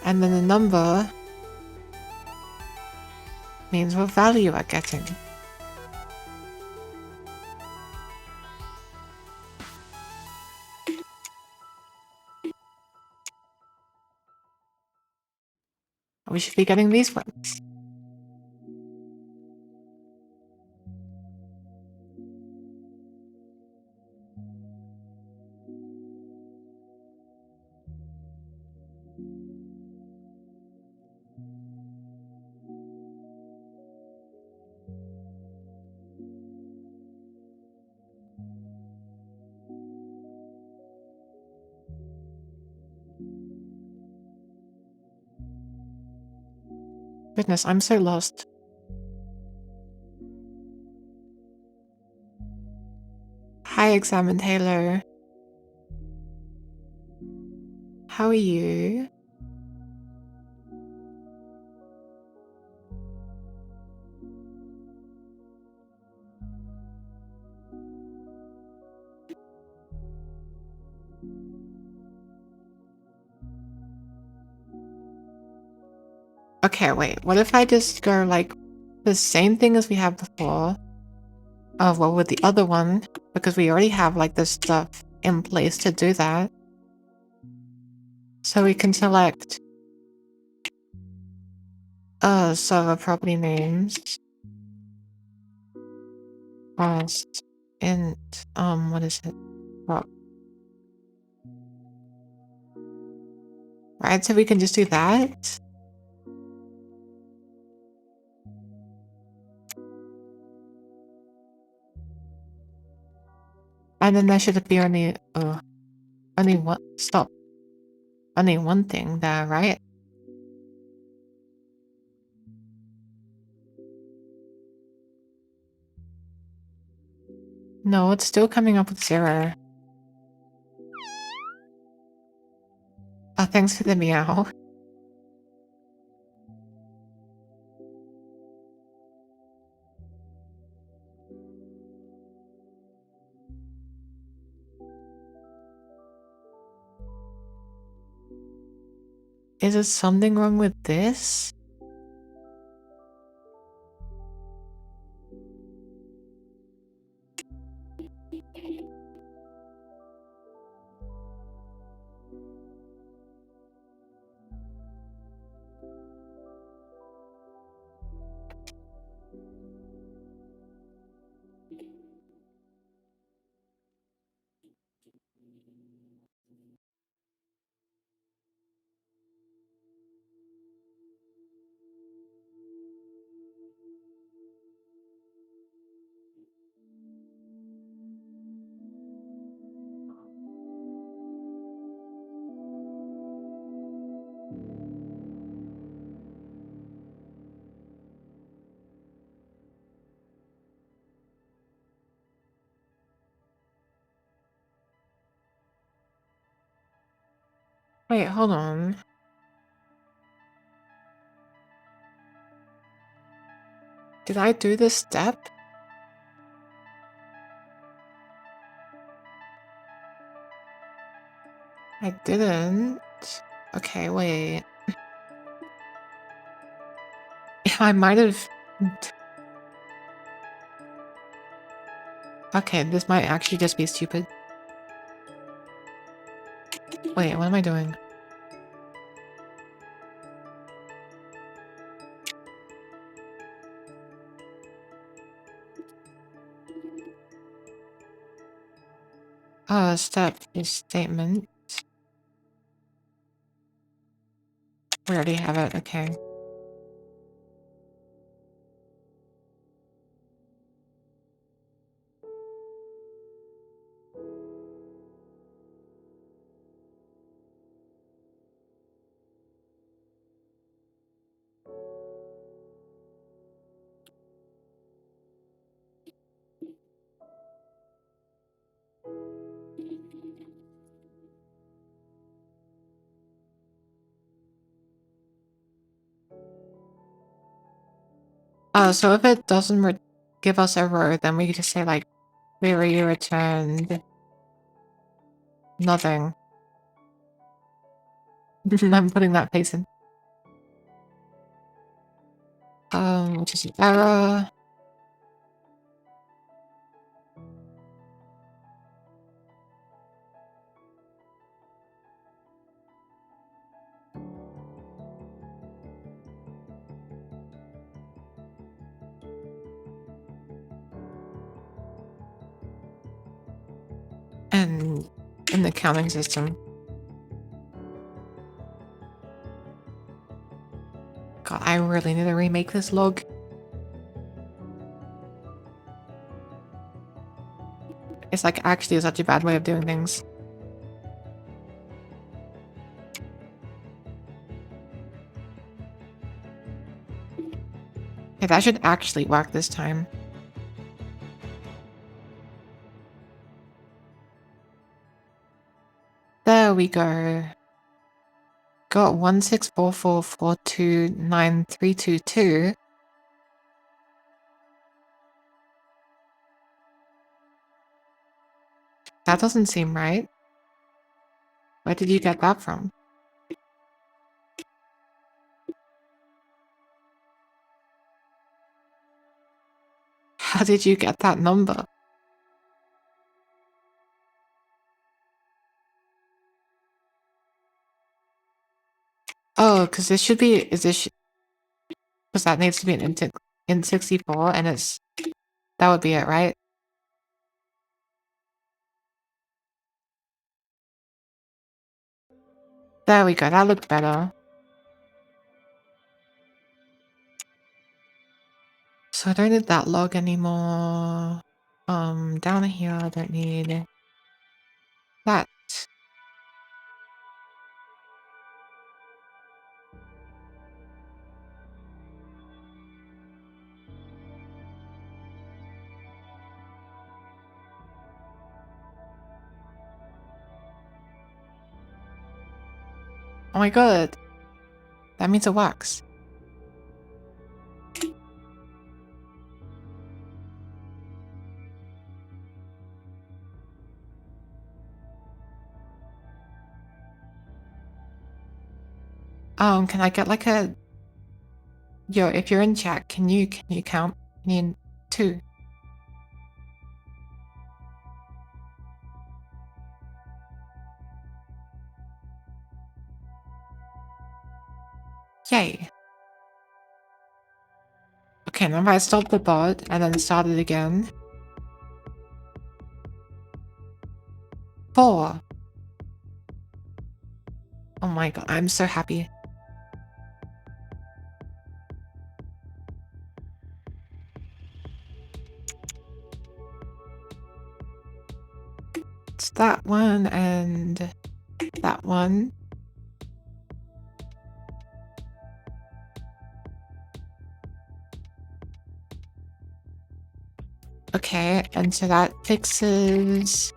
And then the number means what value you are getting. We should be getting these ones. Goodness, I'm so lost. Hi, Examined Halo. How are you? Okay, wait. What if I just go like the same thing as we have before? Oh, well, with the other one, because we already have like the stuff in place to do that. So we can select Server property names. Cost int, what is it? Prop. Right, so we can just do that. And then there should be only one, stop. Only one thing there, right? No, it's still coming up with 0. Oh, thanks for the meow. Is there something wrong with this? Wait, hold on. Did I do this step? I didn't. Okay, wait. I might have... Okay, this might actually just be stupid. Wait, what am I doing? Step is statement. We already have it, okay. So if it doesn't give us a row, then we could just say like, query returned nothing. I'm putting that face in. Which is an error. And in the counting system. God, I really need to remake this log. It's like actually such a bad way of doing things. Okay, that should actually work this time. There we go. Got 16444293222. That doesn't seem right. Where did you get that from? How did you get that number? Oh, because this should be, Because that needs to be an int 64, and that would be it, right? There we go, that looked better. So I don't need that log anymore. Down here I don't need that. Oh my god. That means it works. Can I get like a... Yo, if you're in chat, can you count? I need 2. Yay. Okay, now if I stop the bot and then start it again. 4. Oh my god, I'm so happy. It's that one and that one. Okay, and so that fixes...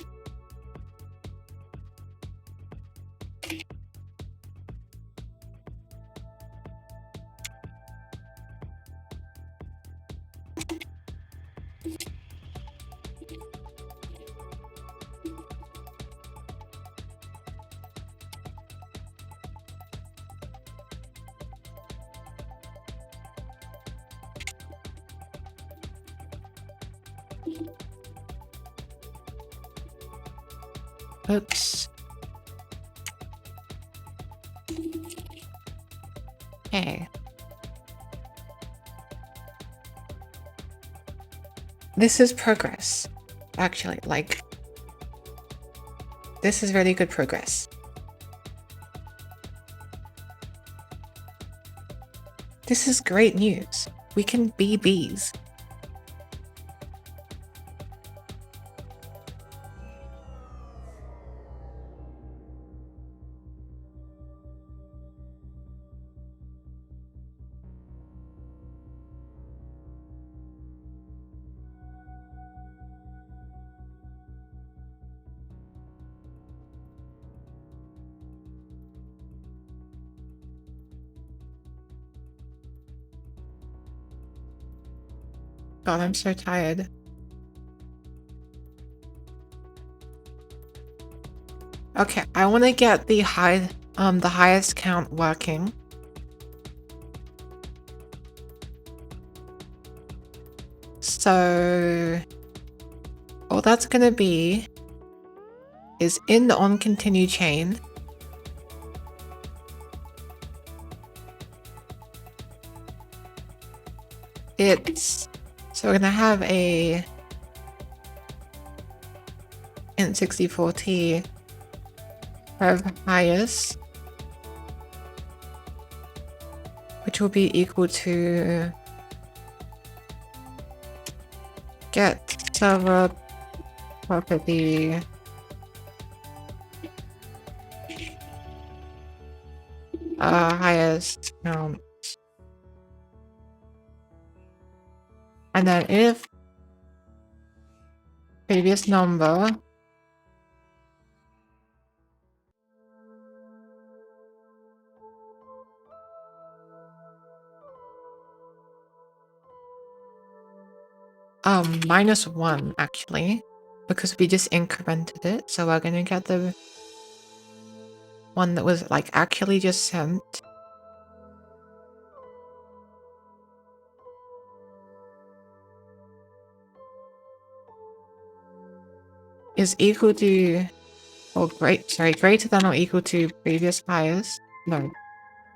Oops. Okay. This is progress. Actually, like... This is really good progress. This is great news. We can be bees. God, I'm so tired. Okay, I want to get the highest count working. So all that's gonna be is in the on continue chain. So we're gonna have a int 64t of highest, which will be equal to get server property highest count. And then if previous number -1 actually, because we just incremented it, so we're gonna get the one that was like actually just sent. Is equal to, or greater than or equal to previous highest. No,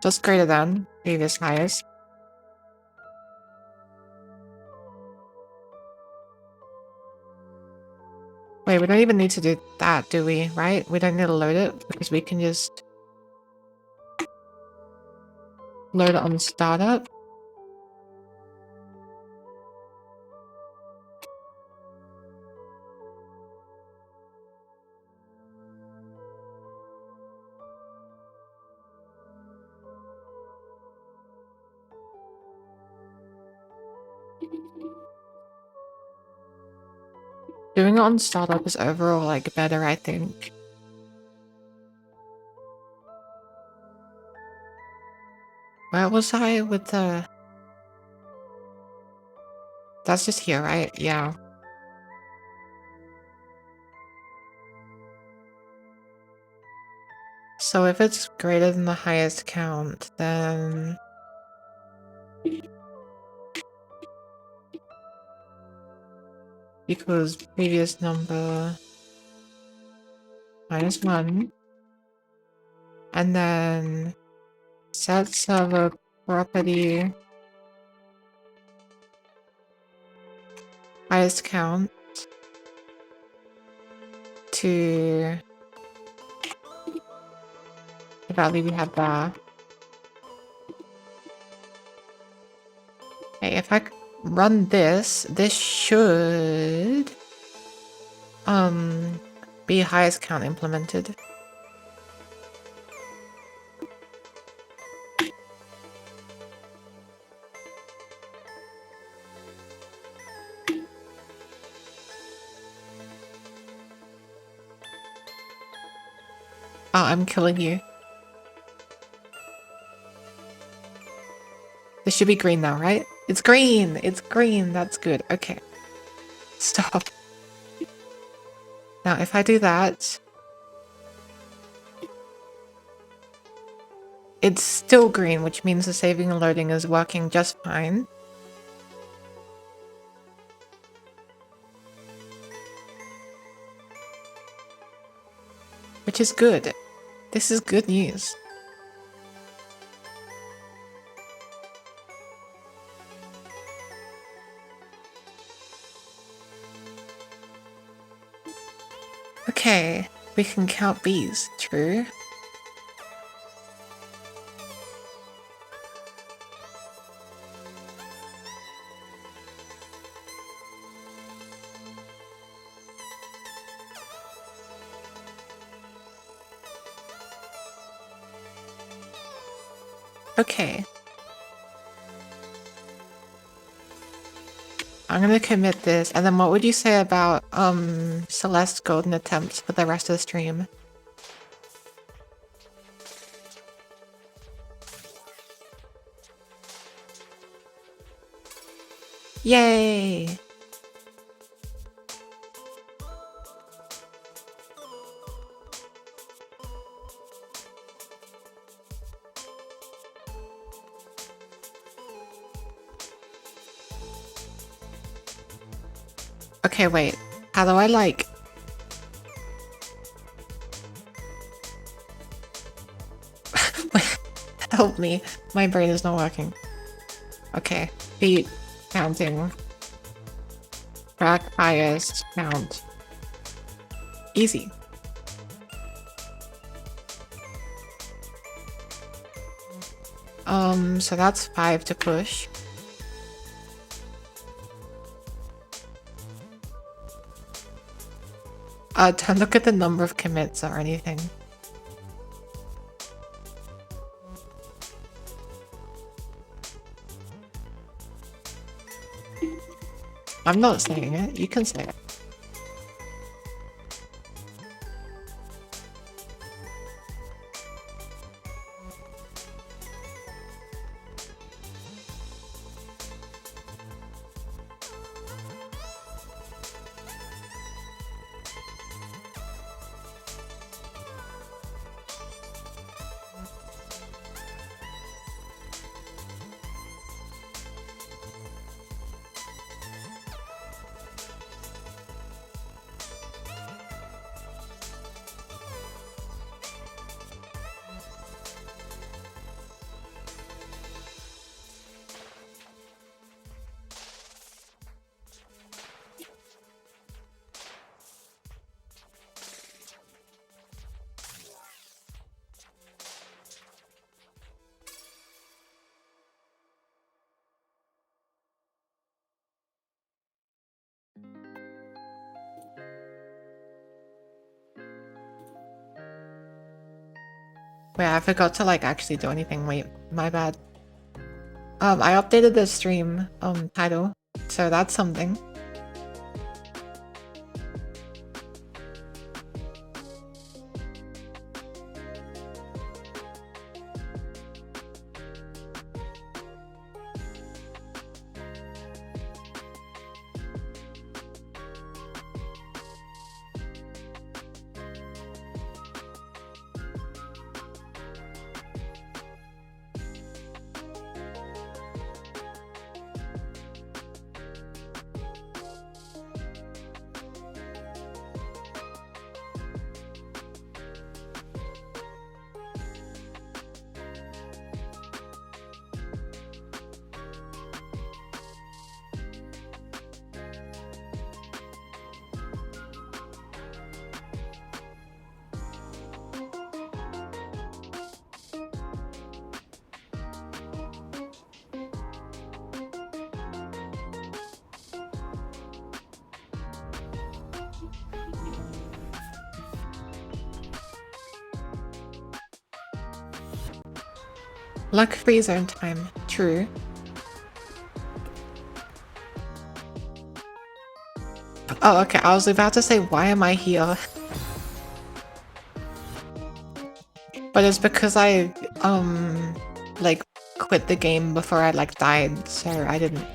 just greater than previous highest. Wait, we don't even need to do that, do we? Right? We don't need to load it because we can just load it on startup. Doing it on startup is overall like better, I think. Where was I with the... That's just here, right? Yeah. So if it's greater than the highest count, then... Equals previous number minus 1. And then set server property highest count to the value we had there. Okay, if I run this, this should be highest count implemented. Oh, I'm killing you. This should be green now, right? It's green! It's green! That's good. Okay. Stop. Now, if I do that... It's still green, which means the saving and loading is working just fine. Which is good. This is good news. Okay, we can count bees. True. Okay. I'm gonna commit this, and then what would you say about Celeste golden attempts for the rest of the stream? Yay! Okay, wait. How do I like... Help me. My brain is not working. Okay. Feet. Counting. Track highest. Count. Easy. So that's 5 to push. Don't look at the number of commits or anything. I'm not saying it. You can say it. Wait, I forgot to like actually do anything. Wait, my bad. I updated the stream title, so that's something. Luck free zone time. True. Oh, okay. I was about to say, why am I here? But it's because I, like, quit the game before I, like, died, so I didn't.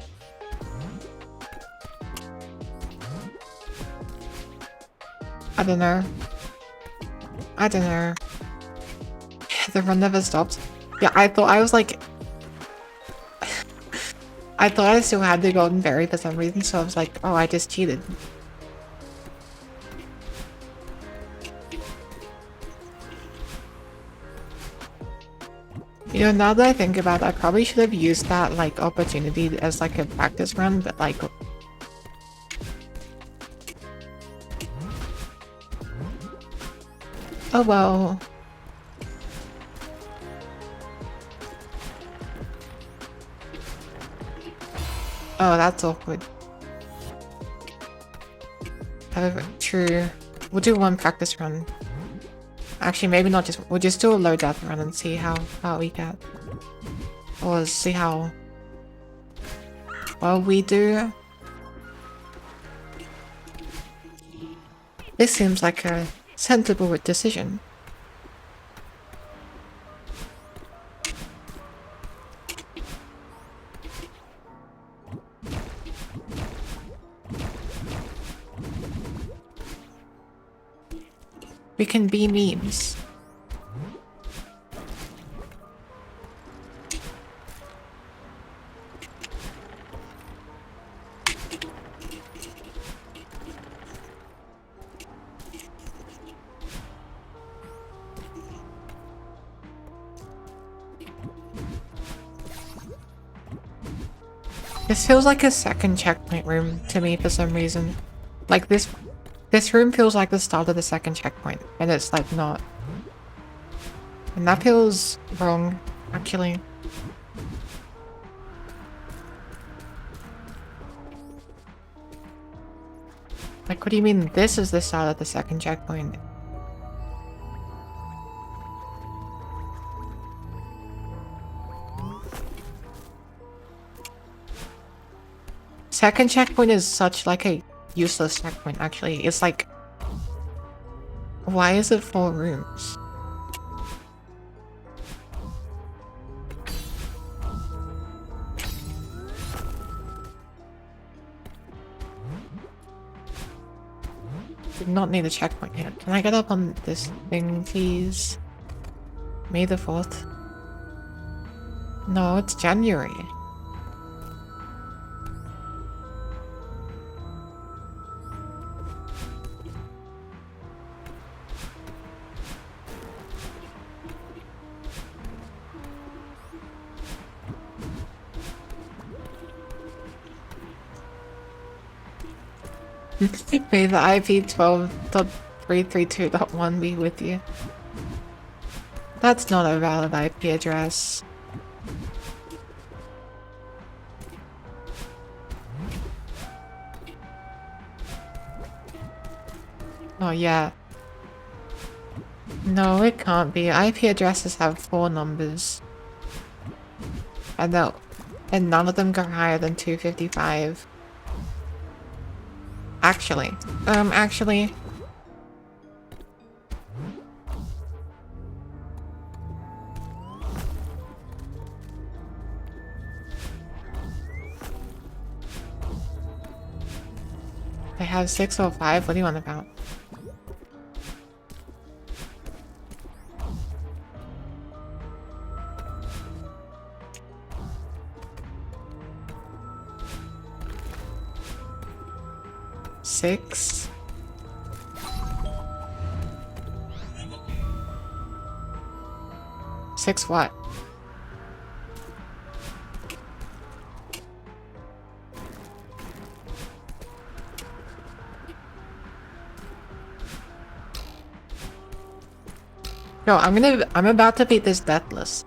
I don't know. I don't know. The run never stopped. Yeah, I thought I was like... I thought I still had the golden berry for some reason, so I was like, oh, I just cheated. You know, now that I think about it, I probably should have used that, like, opportunity as, like, a practice run, but, like... Oh, well... Oh, that's awkward. However, true. We'll do one practice run. Actually, maybe not just... We'll just do a low death run and see how we get. Or see how well we do. This seems like a sensible decision. We can be memes. This feels like a second checkpoint room to me for some reason. Like this room feels like the start of the second checkpoint, and it's like not. And that feels wrong, actually. Like, what do you mean this is the start of the second checkpoint? Second checkpoint is such like a useless checkpoint, actually. It's like, why is it 4 rooms? Did not need a checkpoint yet. Can I get up on this thing, please? May the 4th? No, it's January. May the IP 12.332.1 be with you. That's not a valid IP address. Oh yeah. No, it can't be. IP addresses have 4 numbers. And none of them go higher than 255. Actually. Actually. They have 6 or 5? What do you want about? Six? Six what? No, I'm about to beat this deathless.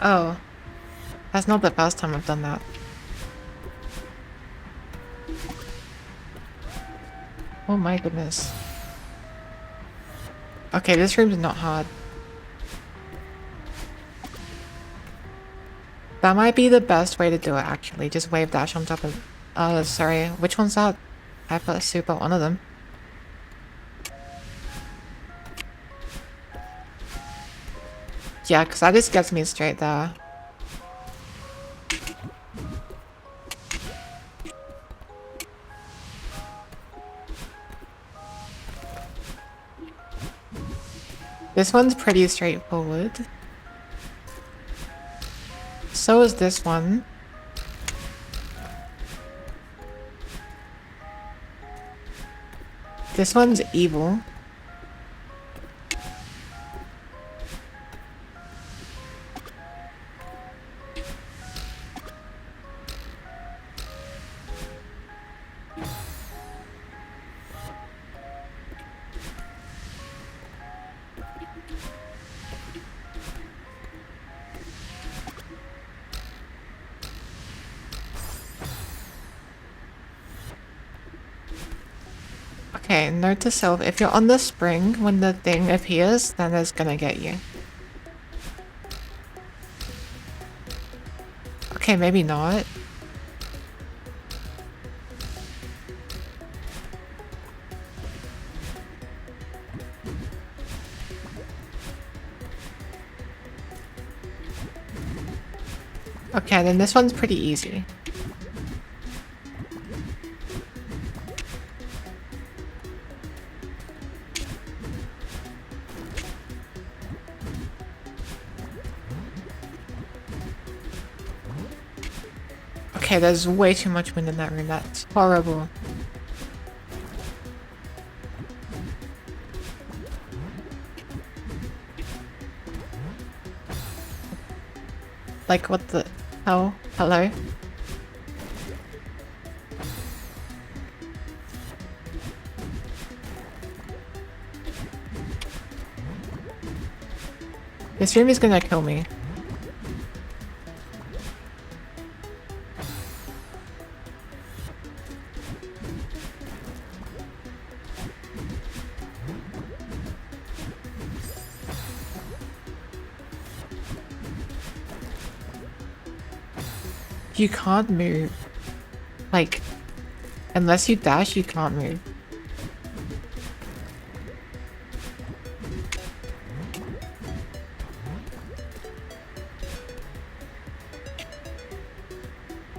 Oh. That's not the first time I've done that. Oh my goodness. Okay, this room's not hard. That might be the best way to do it, actually. Just wave dash on top of... sorry. Which one's that? I put a super one of them. Yeah, because that just gets me straight there. This one's pretty straightforward. So is this one. This one's evil. Okay, note to self, if you're on the spring when the thing appears, then it's gonna get you. Okay, maybe not. Okay, then this one's pretty easy. Okay, there's way too much wind in that room. That's horrible. Like, what the hell? Hello? This room is gonna kill me. You can't move. Like, unless you dash, you can't move.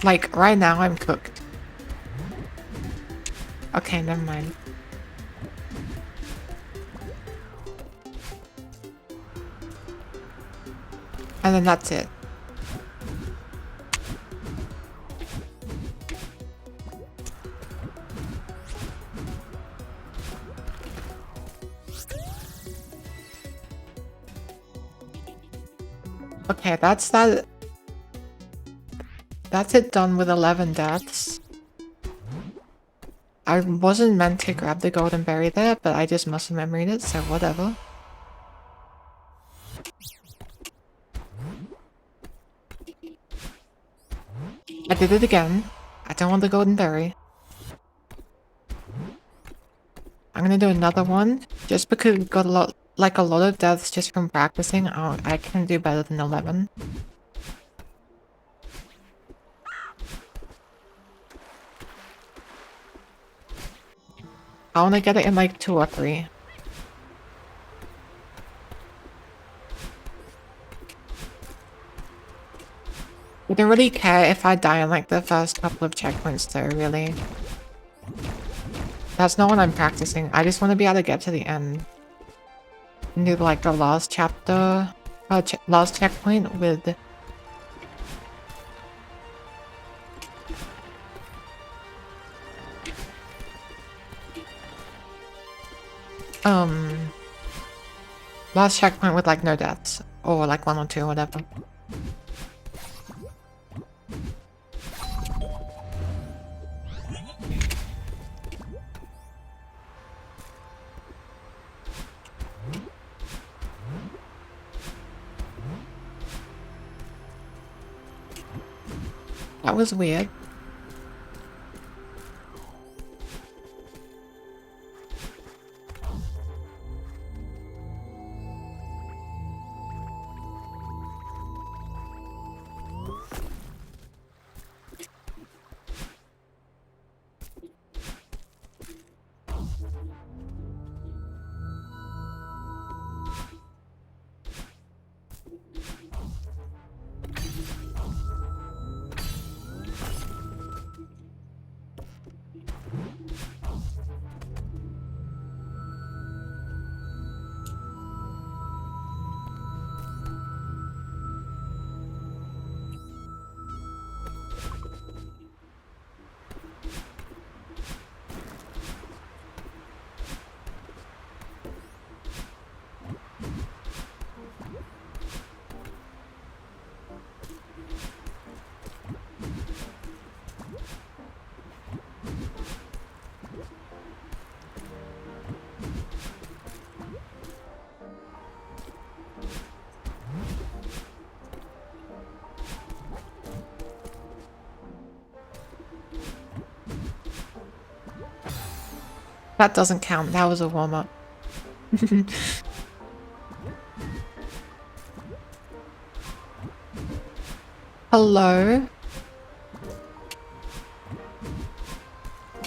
Like, right now I'm cooked. Okay, never mind. And then that's it. Okay, that's that. That's it done with 11 deaths. I wasn't meant to grab the golden berry there, but I just muscle memoried it, so whatever. I did it again. I don't want the golden berry. I'm gonna do another one, just because we got a lot of deaths just from practicing. Oh, I can do better than 11. I want to get it in like 2 or 3. I don't really care if I die in like the first couple of checkpoints though, really. That's not what I'm practicing. I just want to be able to get to the end. And do like the last chapter, last checkpoint with... Last checkpoint with like no deaths. Or like 1 or 2 or whatever. That was weird. That doesn't count. That was a warm-up. Hello?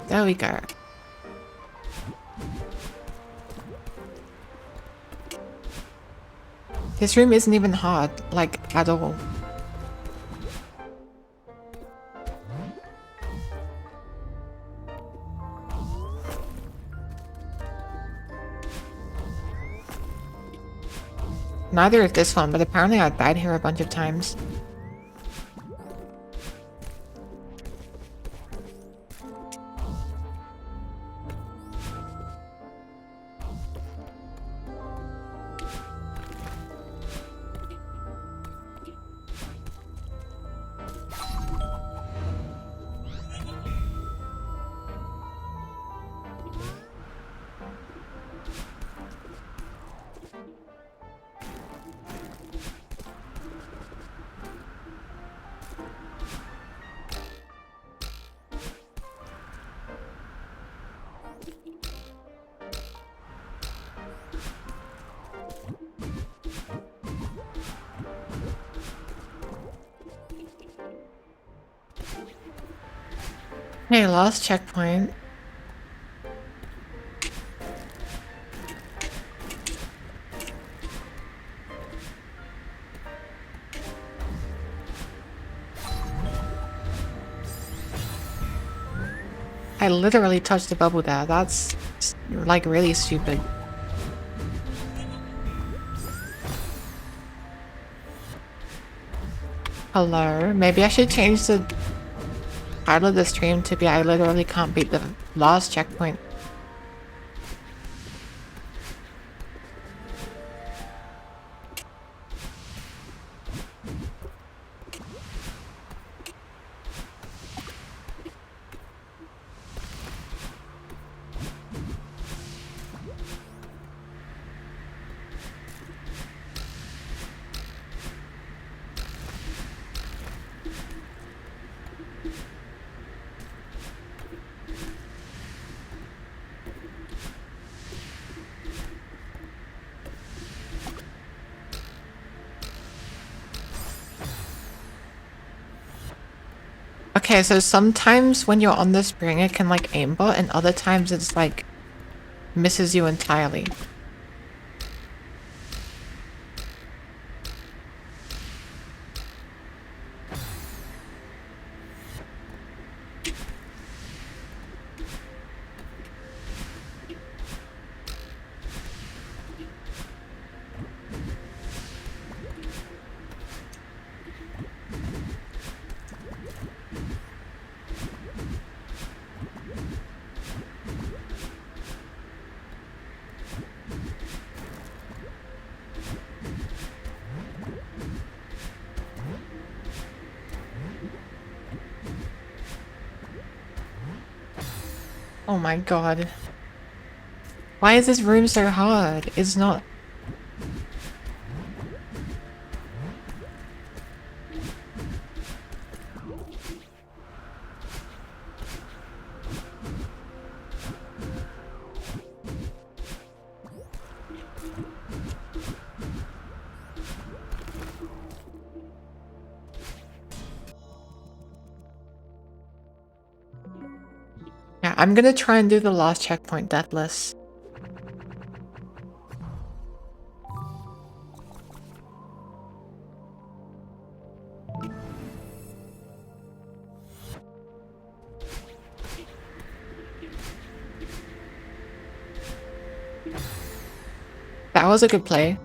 There we go. This room isn't even hard, like, at all. Neither is this one, but apparently I died here a bunch of times. Hey, last checkpoint. I literally touched the bubble there. That's like really stupid. Hello? Maybe I should change the title of the stream to be I literally can't beat the last checkpoint. Okay, so sometimes when you're on the spring, it can like aimbot, and other times it's like misses you entirely. Oh my god. Why is this room so hard? It's not... Yeah, I'm gonna try and do the last checkpoint deathless. That was a good play.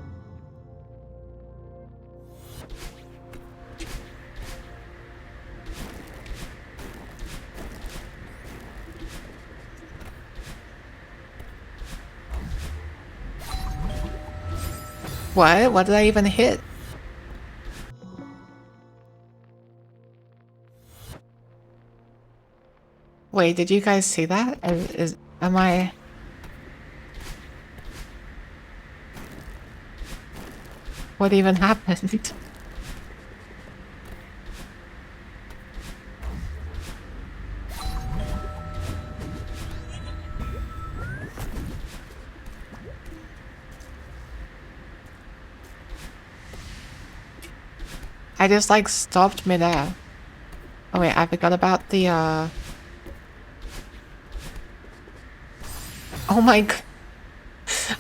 What? What did I even hit? Wait, did you guys see that? Am I... What even happened? I just like stopped midair. Oh wait, I forgot about the Oh my god.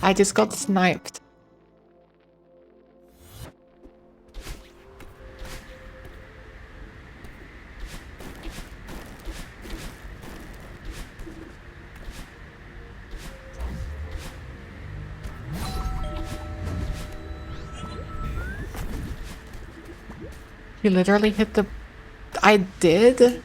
I just got sniped. You literally hit the... I did?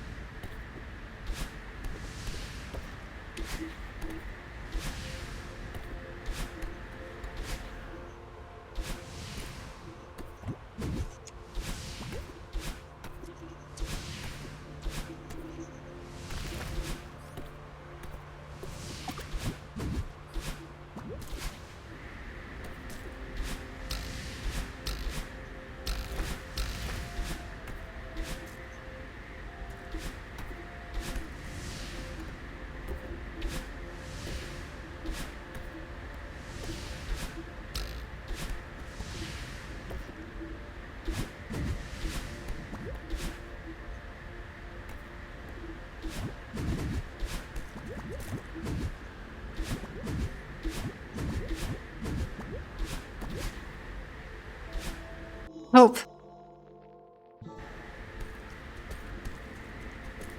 Nope.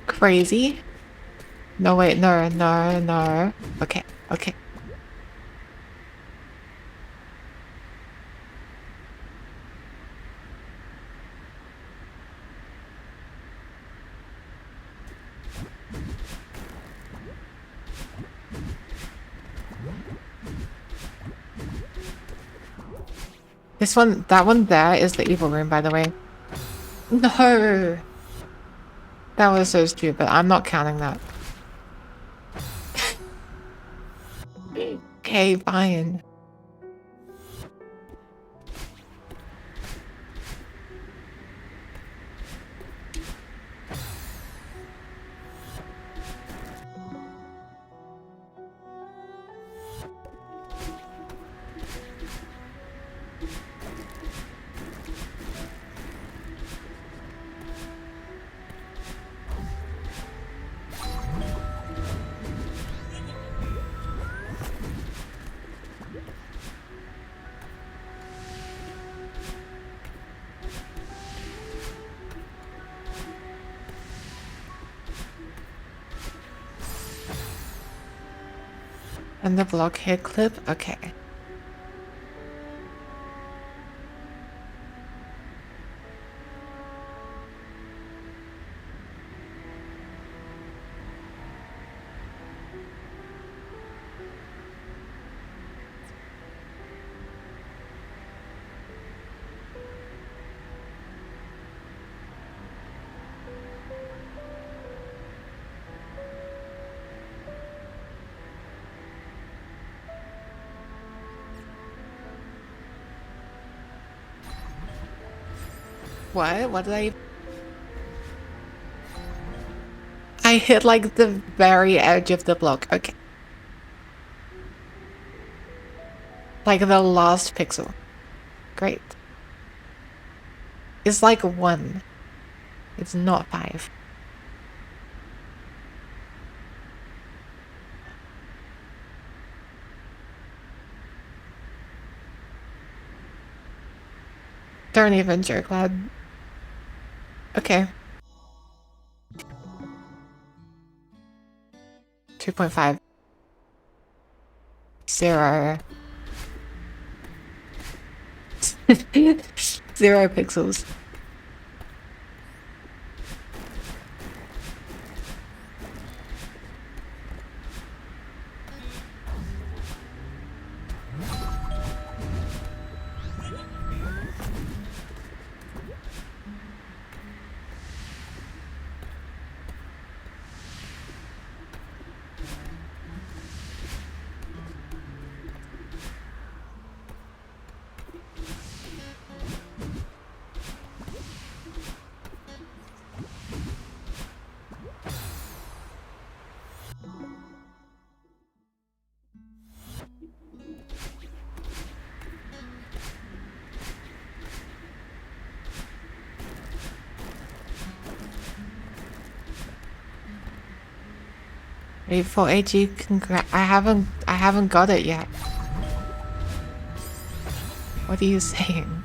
Crazy. No, wait, no, no, no. Okay, okay. This one, that one there is the evil room, by the way. No! That was so stupid. I'm not counting that. Okay, fine. And the blockhead clip? Okay. What? What did I hit like the very edge of the block. Okay. Like the last pixel. Great. It's like 1. It's not 5. Don't even joke, lad. Okay. 2.5. 0. 0 pixels. Wait for AG, I haven't got it yet. What are you saying?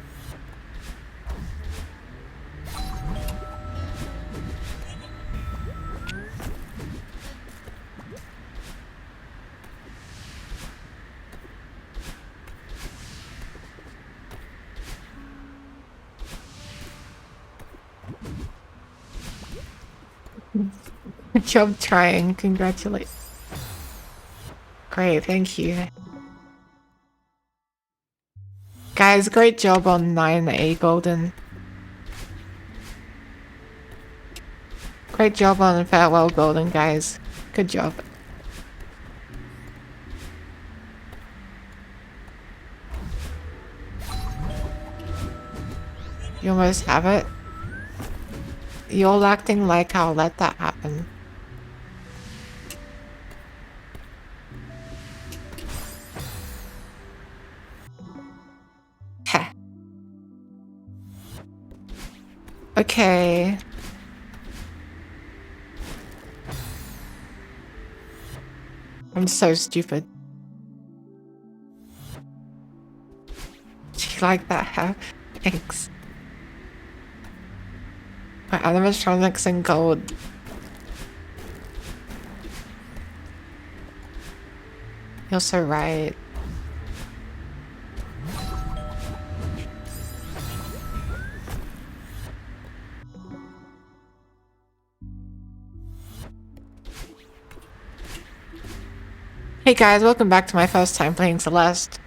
Good job trying, congratulations. Great, thank you. Guys, great job on 9A golden. Great job on farewell golden, guys. Good job. You almost have it. You're all acting like I'll let that happen. Heh. Okay. I'm so stupid. Do you like that hair? Thanks. My animatronics in gold. You're so right. Hey guys, welcome back to my first time playing Celeste.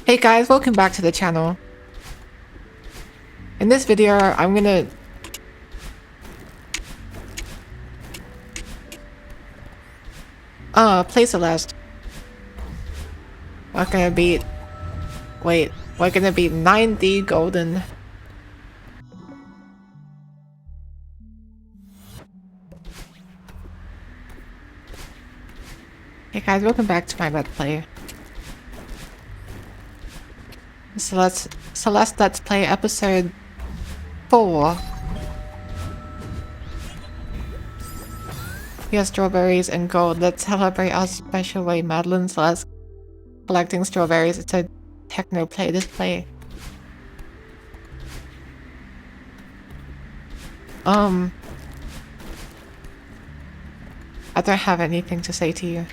Hey guys, welcome back to the channel. In this video, I'm gonna... play Celeste. We're gonna beat... Wait, we're gonna beat 9D golden. Hey guys, welcome back to my Let's Play. Celeste Let's Play episode 4. Here's strawberries and gold. Let's celebrate our special way. Madeline Celeste collecting strawberries. It's a techno play display. I don't have anything to say to you.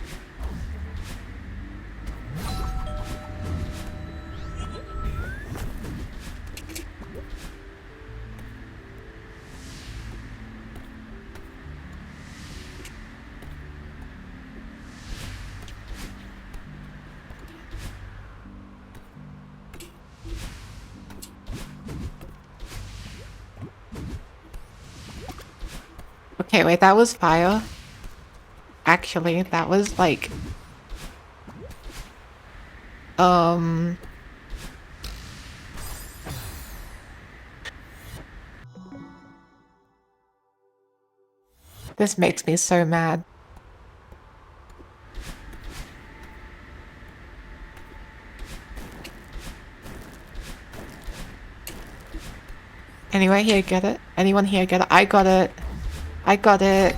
Okay, wait, that was fire. Actually, that was like... This makes me so mad. Anyone here get it? Anyone here get it? I got it. I got it.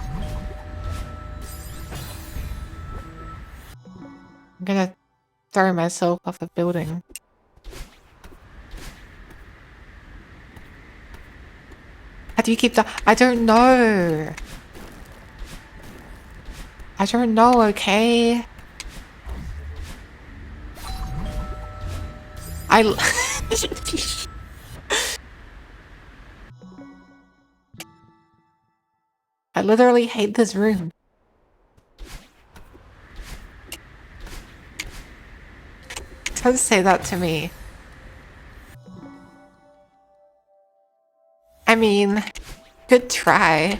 I'm gonna throw myself off a building. How do you keep the... I don't know. I don't know, okay? I literally hate this room. Don't say that to me. I mean, good try.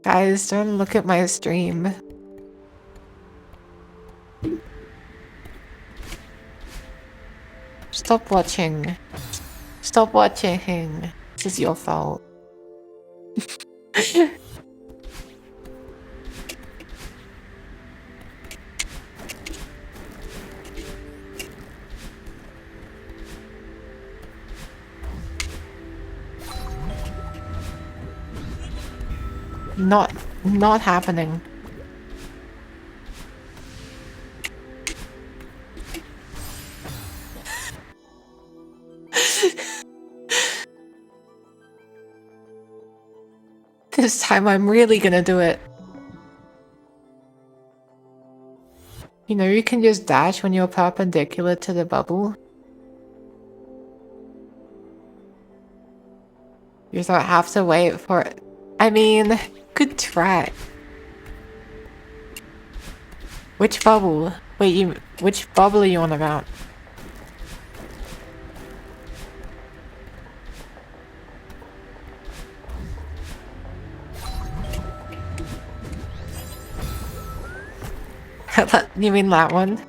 Guys, don't look at my stream. Stop watching. Stop watching. This is your fault. Not happening. This time I'm really gonna do it. You know, you can just dash when you're perpendicular to the bubble. You don't have to wait for it. I mean, good try. Which bubble? Wait, which bubble are you on about? You mean that one?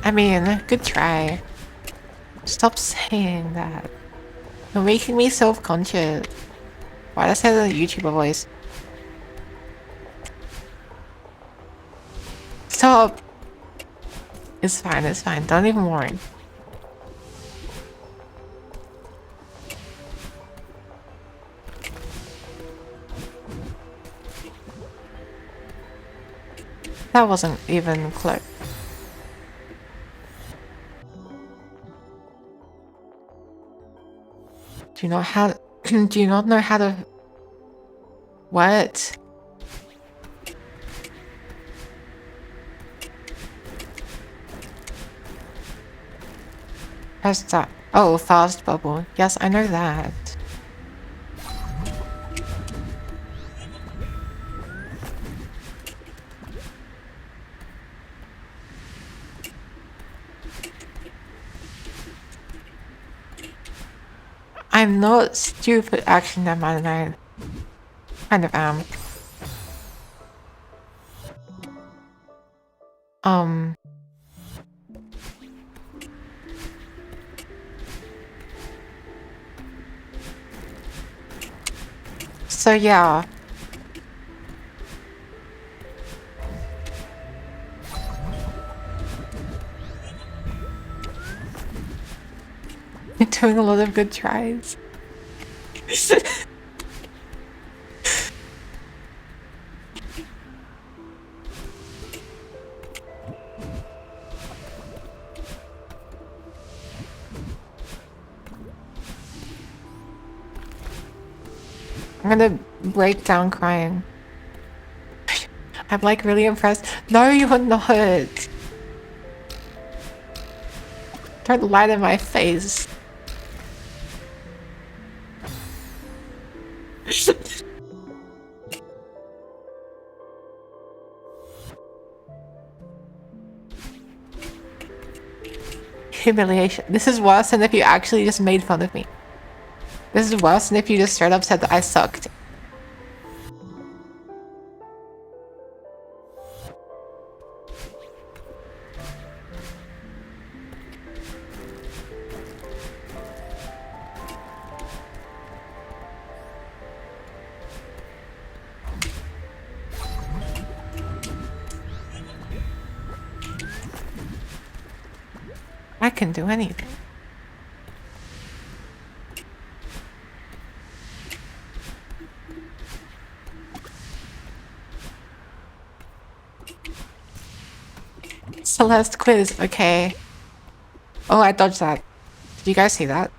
I mean, good try. Stop saying that. You're making me self-conscious. Why did I say the YouTuber voice? Stop! It's fine, it's fine. Don't even worry. That wasn't even close. Do you know how... do you not know how to... What? Press that. Oh, fast bubble. Yes, I know that. I'm not stupid. Actually, never mind. I kind of am. So yeah. You're doing a lot of good tries. I'm gonna break down crying. I'm like really impressed. No, you're not. Don't lie to my face. Humiliation. This is worse than if you actually just made fun of me. This is worse than if you just straight up said that I sucked. I can do anything. Celeste quiz, okay. Oh, I dodged that. Did you guys see that?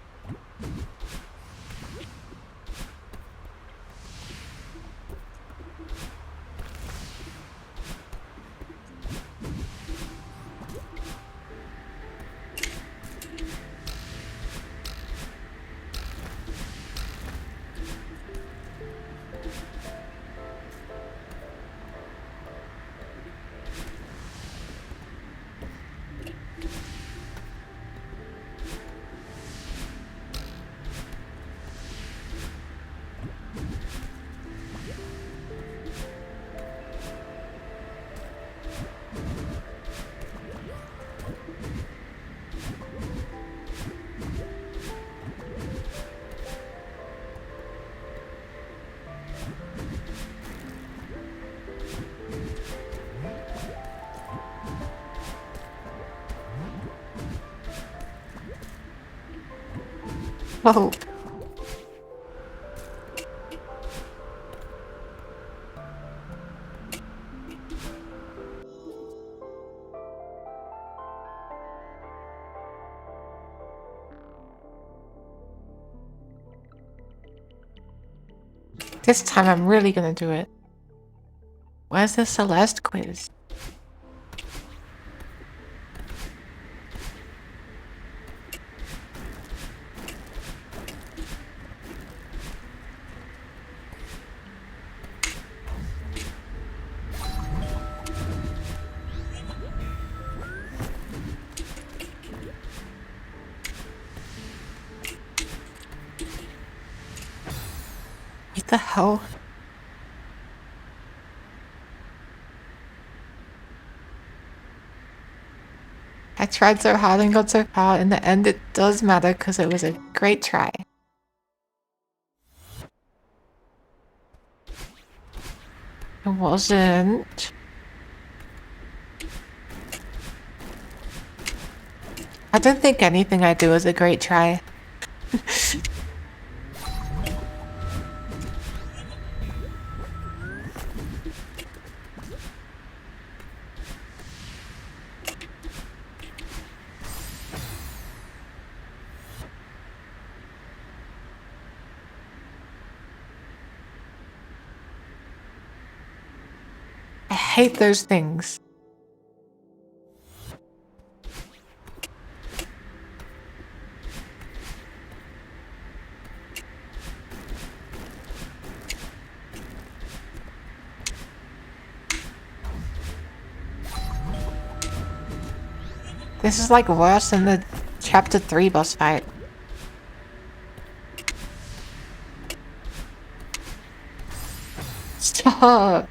Whoa. This time I'm really gonna do it. Where's the Celeste quiz? What the hell? I tried so hard and got so far. In the end, it does matter because it was a great try. It wasn't. I don't think anything I do is a great try. I hate those things. This is like worse than the chapter 3 boss fight. Stop.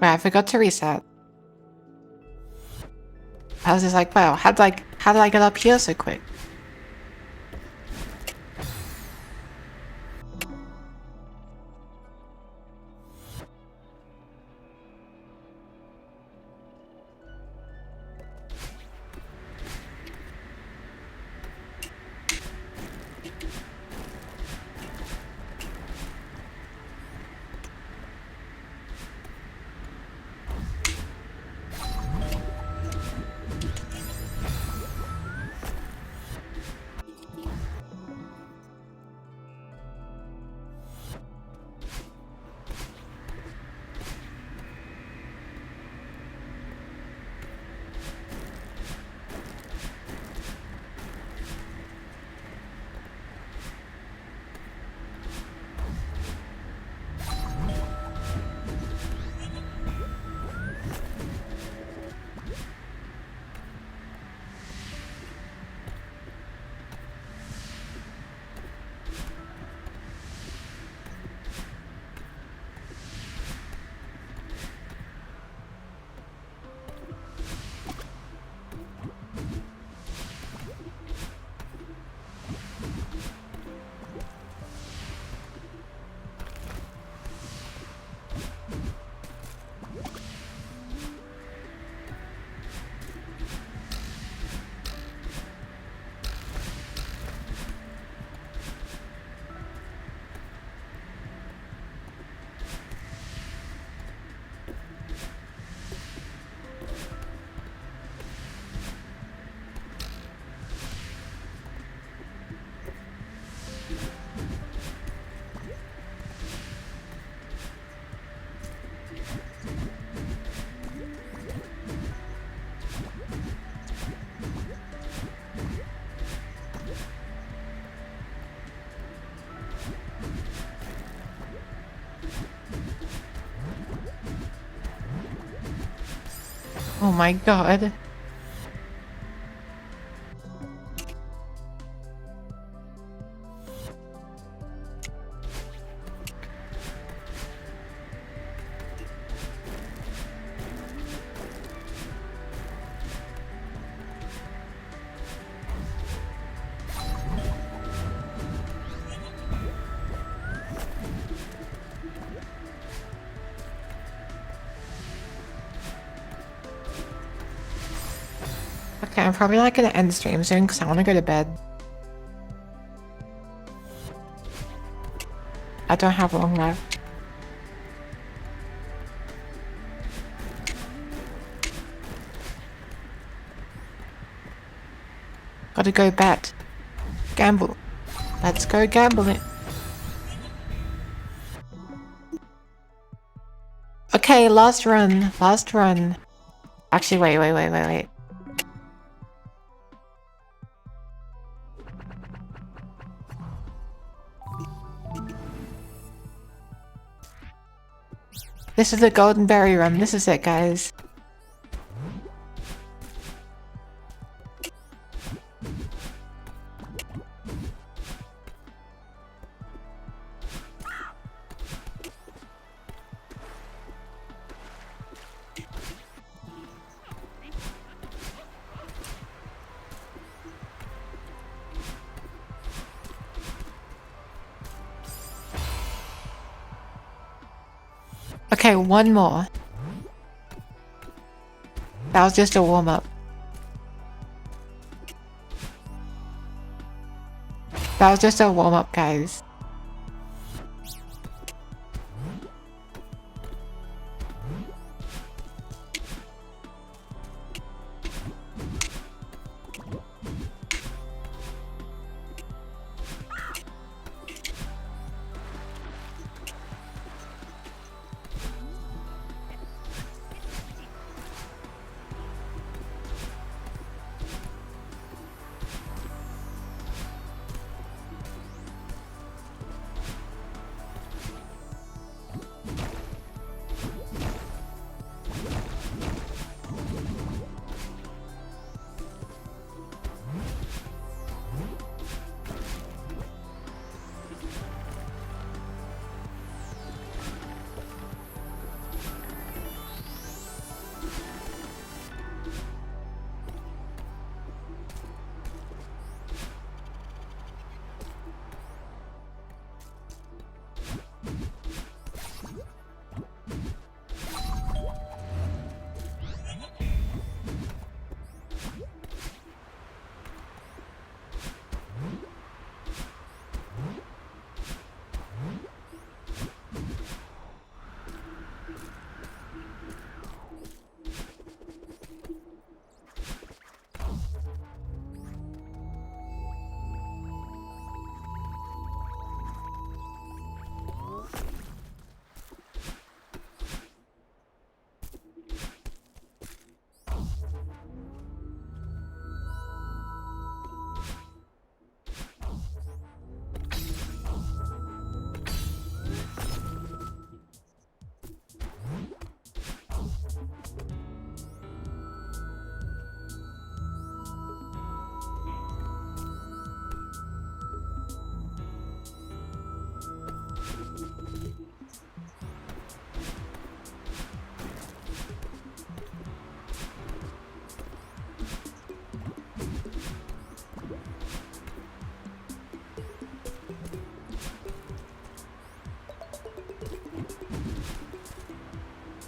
Wait, I forgot to reset. I was just like, wow, how did I get up here so quick? Oh my god. Okay, I'm probably not gonna end stream soon because I want to go to bed. I don't have long left. Gotta go bet. Gamble. Let's go gamble it. Okay, last run. Last run. Actually, wait. This is the golden berry run. This is it, guys. Okay, one more. That was just a warm-up. That was just a warm-up, guys.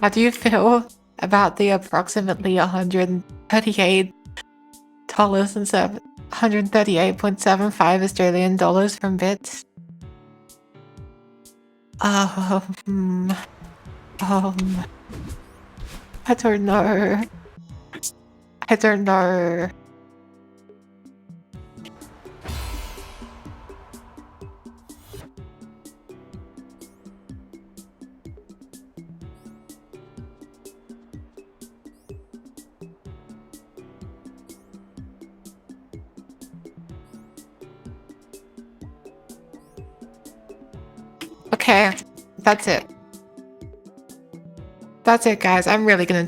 How do you feel about the approximately $138 and 138.75 Australian dollars from bits? Um, I don't know. I don't know. Okay, that's it. That's it, guys. I'm really gonna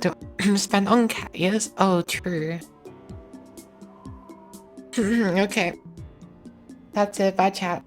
spend on cat ears. Oh, true. Okay. That's it. Bye, chat.